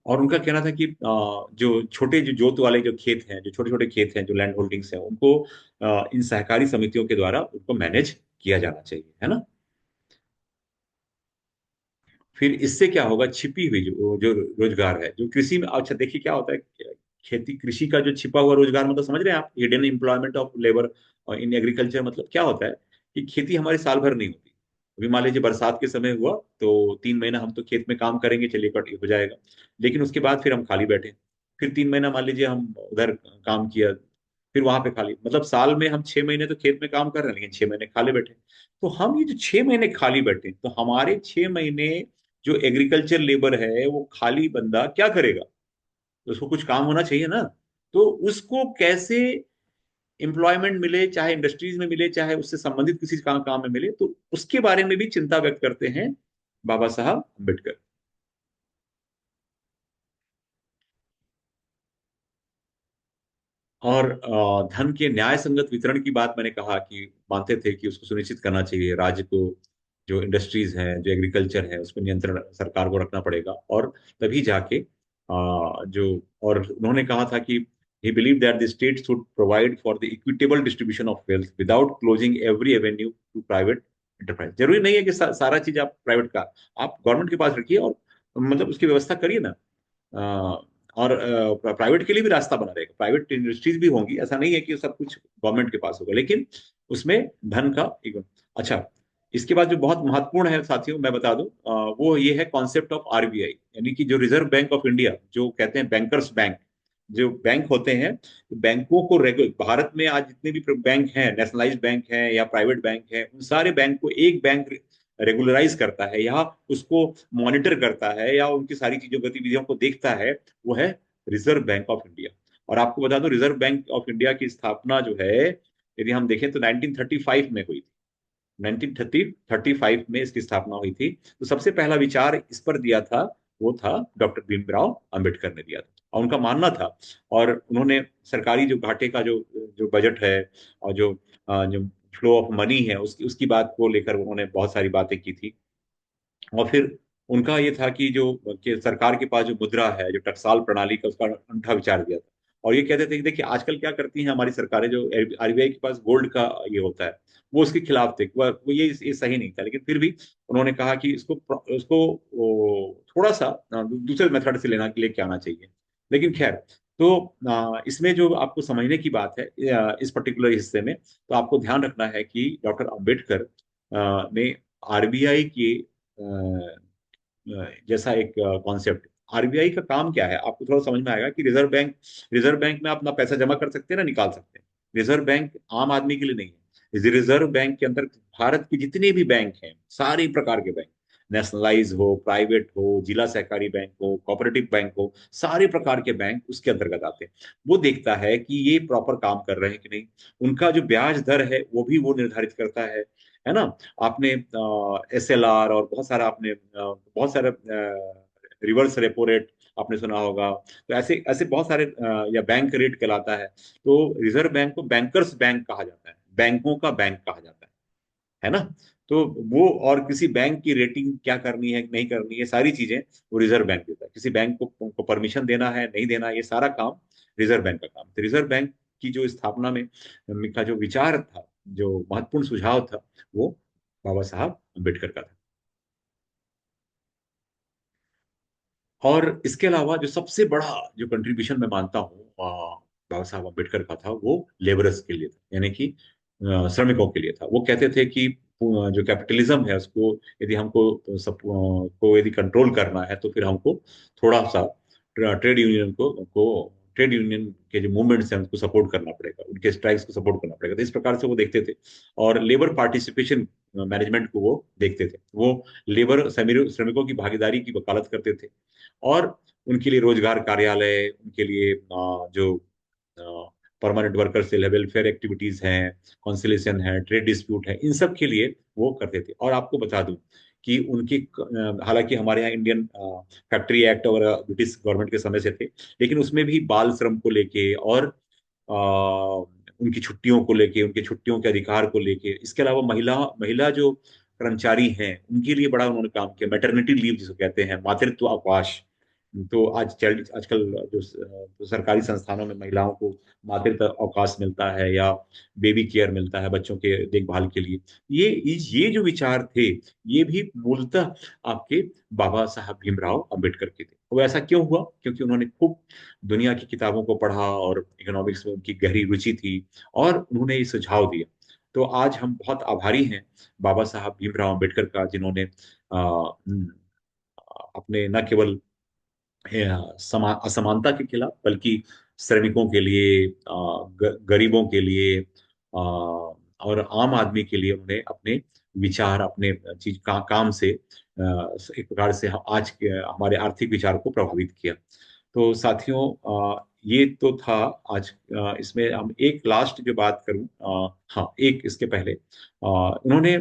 [SPEAKER 1] और उनका कहना था कि जो छोटे जो जोत वाले जो खेत हैं, जो छोटे छोटे खेत हैं, जो लैंड होल्डिंग्स हैं, उनको इन सहकारी समितियों के द्वारा उनको मैनेज किया जाना चाहिए, है ना। फिर इससे क्या होगा, छिपी हुई जो जो रोजगार है जो कृषि में, अच्छा देखिए क्या होता है, खेती कृषि का जो छिपा हुआ रोजगार, मतलब समझ रहे हैं आप, hidden employment of labour in agriculture. मतलब क्या होता है कि खेती हमारे साल भर नहीं होती। अभी मान लीजिए बरसात के समय हुआ तो 3 महीना हम तो खेत में काम करेंगे, चलिए कट हो जाएगा। लेकिन उसके बाद फिर हम खाली बैठे, फिर 3 महीना मान लीजिए हम उधर काम किया, फिर वहां पे खाली, मतलब साल में हम 6 महीने तो खेत में काम कर रहे हैं, लेकिन 6 महीने खाली बैठे। तो हम ये जो 6 महीने खाली बैठे, तो हमारे 6 महीने जो एग्रीकल्चर लेबर है वो खाली बंदा क्या करेगा, तो उसको कुछ काम होना चाहिए ना। तो उसको कैसे एम्प्लॉयमेंट मिले, चाहे इंडस्ट्रीज में मिले, चाहे उससे संबंधित किसी काम में मिले, तो उसके बारे में भी चिंता व्यक्त करते हैं बाबा साहब अम्बेडकर। और धन के न्याय संगत वितरण की बात मैंने कहा कि मानते थे कि उसको सुनिश्चित करना चाहिए, राज्य को जो इंडस्ट्रीज हैं, जो एग्रीकल्चर है, उस पर नियंत्रण सरकार को रखना पड़ेगा। और तभी जाके जो, और उन्होंने कहा था कि he believed that the state should provide for the equitable distribution of wealth without closing every avenue to private enterprise। जरूरी नहीं है कि सारा चीज आप प्राइवेट का, आप गवर्नमेंट के पास रखिए, और मतलब उसकी व्यवस्था करिए ना। और प्राइवेट के लिए भी रास्ता बना रहेगा, प्राइवेट इंडस्ट्रीज भी होंगी, ऐसा नहीं है कि सब कुछ गवर्नमेंट के पास होगा, लेकिन उसमें धन का एक, अच्छा। इसके बाद जो बहुत महत्वपूर्ण है साथियों, मैं बता दूं, वो ये है कॉन्सेप्ट ऑफ आरबीआई, यानी कि जो रिजर्व बैंक ऑफ इंडिया, जो कहते हैं बैंकर्स बैंक, जो बैंक होते हैं, बैंकों को रेगुल, भारत में आज जितने भी बैंक हैं, नेशनलाइज्ड बैंक हैं या प्राइवेट बैंक हैं, उन सारे बैंक को एक बैंक रेगुलराइज करता है, या उसको मॉनिटर करता है, या उनकी सारी चीजों गतिविधियों को देखता है, वो है रिजर्व बैंक ऑफ इंडिया। और आपको बता दो, रिजर्व बैंक ऑफ इंडिया की स्थापना जो है, यदि हम देखें तो 1935 में हुई थी। 1935 में इसकी स्थापना हुई थी। तो सबसे पहला विचार इस पर दिया था, वो था डॉक्टर भीमराव अंबेडकर ने दिया था, और उनका मानना था। और उन्होंने सरकारी जो घाटे का जो जो बजट है, और जो फ्लो ऑफ मनी है, उसकी उसकी बात को लेकर उन्होंने बहुत सारी बातें की थी। और फिर उनका ये था कि सरकार के पास जो मुद्रा है, जो टकसाल प्रणाली का, उसका अनूठा विचार दिया था। और ये कहते थे कि देखिए आजकल क्या करती हैं हमारी सरकारें, जो आरबीआई के पास गोल्ड का ये होता है, वो उसके खिलाफ थे, वो ये सही नहीं था। लेकिन फिर भी उन्होंने कहा कि इसको उसको थोड़ा सा दूसरे मेथड से लेके आना चाहिए। लेकिन खैर, तो इसमें जो आपको समझने की बात है, इस पर्टिकुलर हिस्से में, तो आपको ध्यान रखना है कि डॉक्टर अंबेडकर ने आरबीआई के जैसा एक कॉन्सेप्ट, आरबीआई का काम क्या है आपको थोड़ा समझ में आएगा कि रिजर्व बैंक में आप अपना पैसा जमा कर सकते हैं ना, निकाल सकते हैं। रिजर्व बैंक आम आदमी के लिए नहीं है। रिजर्व बैंक के अंदर भारत के जितने भी बैंक हैं, सारे प्रकार के बैंक, नेशनलाइज हो, प्राइवेट हो, जिला सहकारी बैंक हो, कोऑपरेटिव बैंक हो, सारे प्रकार के बैंक उसके अंतर्गत आते हैं। वो देखता है कि ये प्रॉपर काम कर रहे हैं कि नहीं। उनका जो ब्याज दर है वो भी वो निर्धारित करता है ना। आपने एसएलआर और बहुत सारा, आपने बहुत सारा रिवर्स रेपो रेट आपने सुना होगा। तो ऐसे ऐसे बहुत सारे या बैंक रेट कहलाता है। तो रिजर्व बैंक को बैंकर्स बैंक कहा जाता है, बैंकों का बैंक कहा जाता है ना। तो वो, और किसी बैंक की रेटिंग क्या करनी है नहीं करनी है, सारी चीजें वो रिजर्व बैंक देता है। किसी बैंक को परमिशन देना है नहीं देना, ये सारा काम रिजर्व बैंक का काम। तो रिजर्व बैंक की जो स्थापना में का जो विचार था, जो महत्वपूर्ण सुझाव था, वो बाबा साहब अम्बेडकर का था। और इसके अलावा जो सबसे बड़ा जो कंट्रीब्यूशन मैं मानता हूँ बाबा साहब अम्बेडकर का था, वो लेबरर्स के लिए था, यानी कि श्रमिकों के लिए था। वो कहते थे कि जो कैपिटलिज्म है उसको, यदि हमको सब को यदि कंट्रोल करना है, तो फिर हमको थोड़ा सा ट्रेड यूनियन को ट्रेड यूनियन के जो मूवमेंट्स हैं उनको सपोर्ट करना पड़ेगा, उनके स्ट्राइक्स को सपोर्ट करना पड़ेगा। तो इस प्रकार से वो देखते थे। और लेबर पार्टिसिपेशन मैनेजमेंट को वो देखते थे। वो लेबर श्रमिकों की भागीदारी की वकालत करते थे। और उनके लिए रोजगार कार्यालय, उनके लिए जो परमानेंट वर्कर से वेलफेयर एक्टिविटीज हैं, कॉन्सिलेशन है, ट्रेड डिस्प्यूट है, इन सब के लिए वो करते थे। और आपको बता दूं कि उनकी हालांकि हमारे यहाँ इंडियन फैक्ट्री एक्ट और ब्रिटिश गवर्नमेंट के समय से थे, लेकिन उसमें भी बाल श्रम को लेके और उनकी छुट्टियों को लेके, उनके छुट्टियों के अधिकार को लेके, इसके अलावा महिला महिला जो कर्मचारी हैं उनके लिए बड़ा उन्होंने काम किया। मैटरनिटी लीव जिसको कहते हैं, मातृत्व अवकाश। तो आजकल जो सरकारी संस्थानों में महिलाओं को मातृत्व अवकाश मिलता है या बेबी केयर मिलता है बच्चों के देखभाल के लिए, ये जो विचार थे ये भी मूलतः आपके बाबा साहब भीमराव अंबेडकर के थे। वो ऐसा क्यों हुआ? क्योंकि उन्होंने खूब दुनिया की किताबों को पढ़ा और इकोनॉमिक्स में उनकी गहरी रुचि थी और उन्होंने ये सुझाव दिया। तो आज हम बहुत आभारी हैं बाबा साहब भीमराव अंबेडकर का, जिन्होंने अपने न केवल असमानता के खिलाफ बल्कि श्रमिकों के लिए, गरीबों के लिए, और आम आदमी के लिए उन्होंने अपने विचार, अपने चीज काम से एक प्रकार से आज के हमारे आर्थिक विचार को प्रभावित किया। तो साथियों, ये तो था आज। इसमें हम एक लास्ट जो बात करूं, हाँ, एक इसके पहले उन्होंने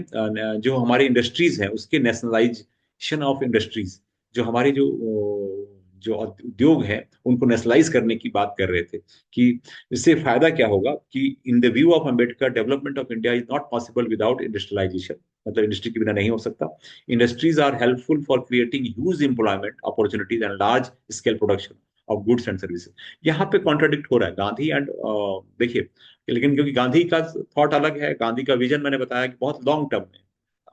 [SPEAKER 1] जो हमारे इंडस्ट्रीज हैं उसके नेशनलाइजेशन ऑफ इंडस्ट्रीज, जो हमारे जो उद्योग हैं उनको नेशनलाइज करने की बात कर रहे थे कि इससे फायदा क्या होगा कि in the view of Ambedkar development of India is not possible without industrialisation. मतलब इंडस्ट्री के बिना नहीं हो सकता। Industries are helpful for creating huge employment opportunities and large scale production of goods and services. यहाँ पे कॉन्ट्राडिक्ट हो रहा है गांधी एंड, देखिए, लेकिन क्योंकि गांधी का थॉट अलग है, गांधी का विजन मैंने बताया कि बहुत लॉन्ग टर्म में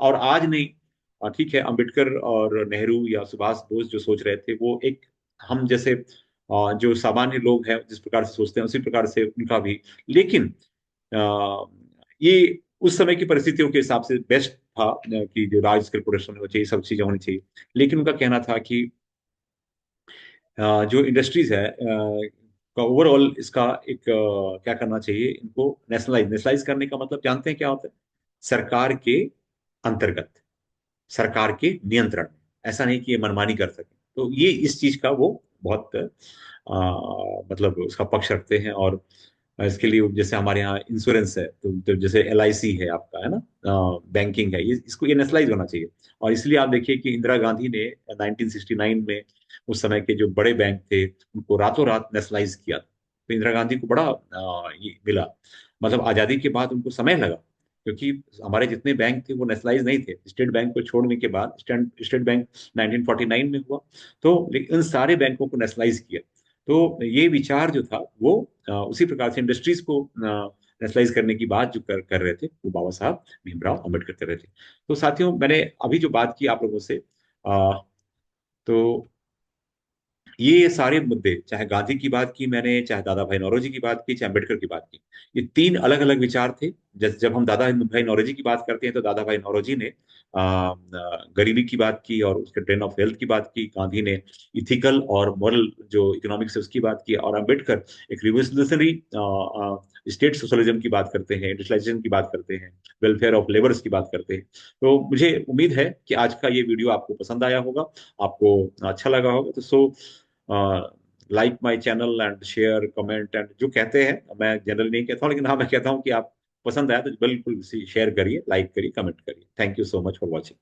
[SPEAKER 1] और आज नहीं। ठीक है, अंबेडकर और नेहरू या सुभाष बोस जो सोच रहे थे वो एक हम जैसे जो सामान्य लोग हैं जिस प्रकार से सोचते हैं उसी प्रकार से उनका भी। लेकिन अ, ये उस समय की परिस्थितियों के हिसाब से बेस्ट था कि जो राज स्केल प्रोडक्शन होना चाहिए, सब चीजें होनी चाहिए। लेकिन उनका कहना था कि जो इंडस्ट्रीज है का ओवरऑल इसका एक क्या करना चाहिए, इनको नेशनलाइज करने का मतलब जानते हैं क्या होता है? सरकार के अंतर्गत, सरकार के नियंत्रण में। ऐसा नहीं कि ये मनमानी कर सके। तो ये इस चीज का वो बहुत मतलब उसका पक्ष रखते हैं। और इसके लिए जैसे हमारे यहाँ इंश्योरेंस है, तो जैसे LIC है आपका, है ना, बैंकिंग है, ये इसको ये नेशनलाइज होना चाहिए। और इसलिए आप देखिए कि इंदिरा गांधी ने 1969 में उस समय के जो बड़े बैंक थे उनको रातों रात नेशनलाइज किया। तो इंदिरा गांधी को बड़ा ये मिला, मतलब आजादी के बाद उनको समय लगा, क्योंकि हमारे जितने बैंक थे वो नेशनलाइज नहीं थे। स्टेट बैंक को छोड़ने के बाद स्टेट बैंक 1949 में हुआ। तो लेकिन इन सारे बैंकों को नेशनलाइज किया। तो ये विचार जो था वो उसी प्रकार से इंडस्ट्रीज को नेशनलाइज करने की बात जो कर रहे थे वो बाबा साहब भीमराव अम्बेडकर कर रहे थे। तो साथियों, मैंने अभी जो बात की आप लोगों से, तो ये सारे मुद्दे, चाहे गांधी की बात की मैंने, चाहे दादा भाई नौरोजी की बात की, चाहे अम्बेडकर की बात की, ये तीन अलग अलग विचार थे। जब हम दादा भाई नौरोजी की बात करते हैं तो दादा भाई नौरोजी ने गरीबी की बात की और उसके ड्रेन ऑफ वेल्थ की बात की। गांधी ने इथिकल और मॉरल जो इकोनॉमिक्स है उसकी बात की। और अम्बेडकर एक रिवोल्यूशनरी स्टेट सोशलिज्म की बात करते हैं, इंडस्ट्रियलाइजेशन की बात करते हैं, वेलफेयर ऑफ लेबर्स की बात करते हैं। तो मुझे उम्मीद है कि आज का ये वीडियो आपको पसंद आया होगा, आपको अच्छा लगा होगा। तो like my channel and share comment and जो कहते हैं, मैं जनरली नहीं कहता हूँ लेकिन हाँ मैं कहता हूँ कि आप पसंद आया तो बिल्कुल शेयर करिए, लाइक करिए, कमेंट करिए। Thank you so much for watching.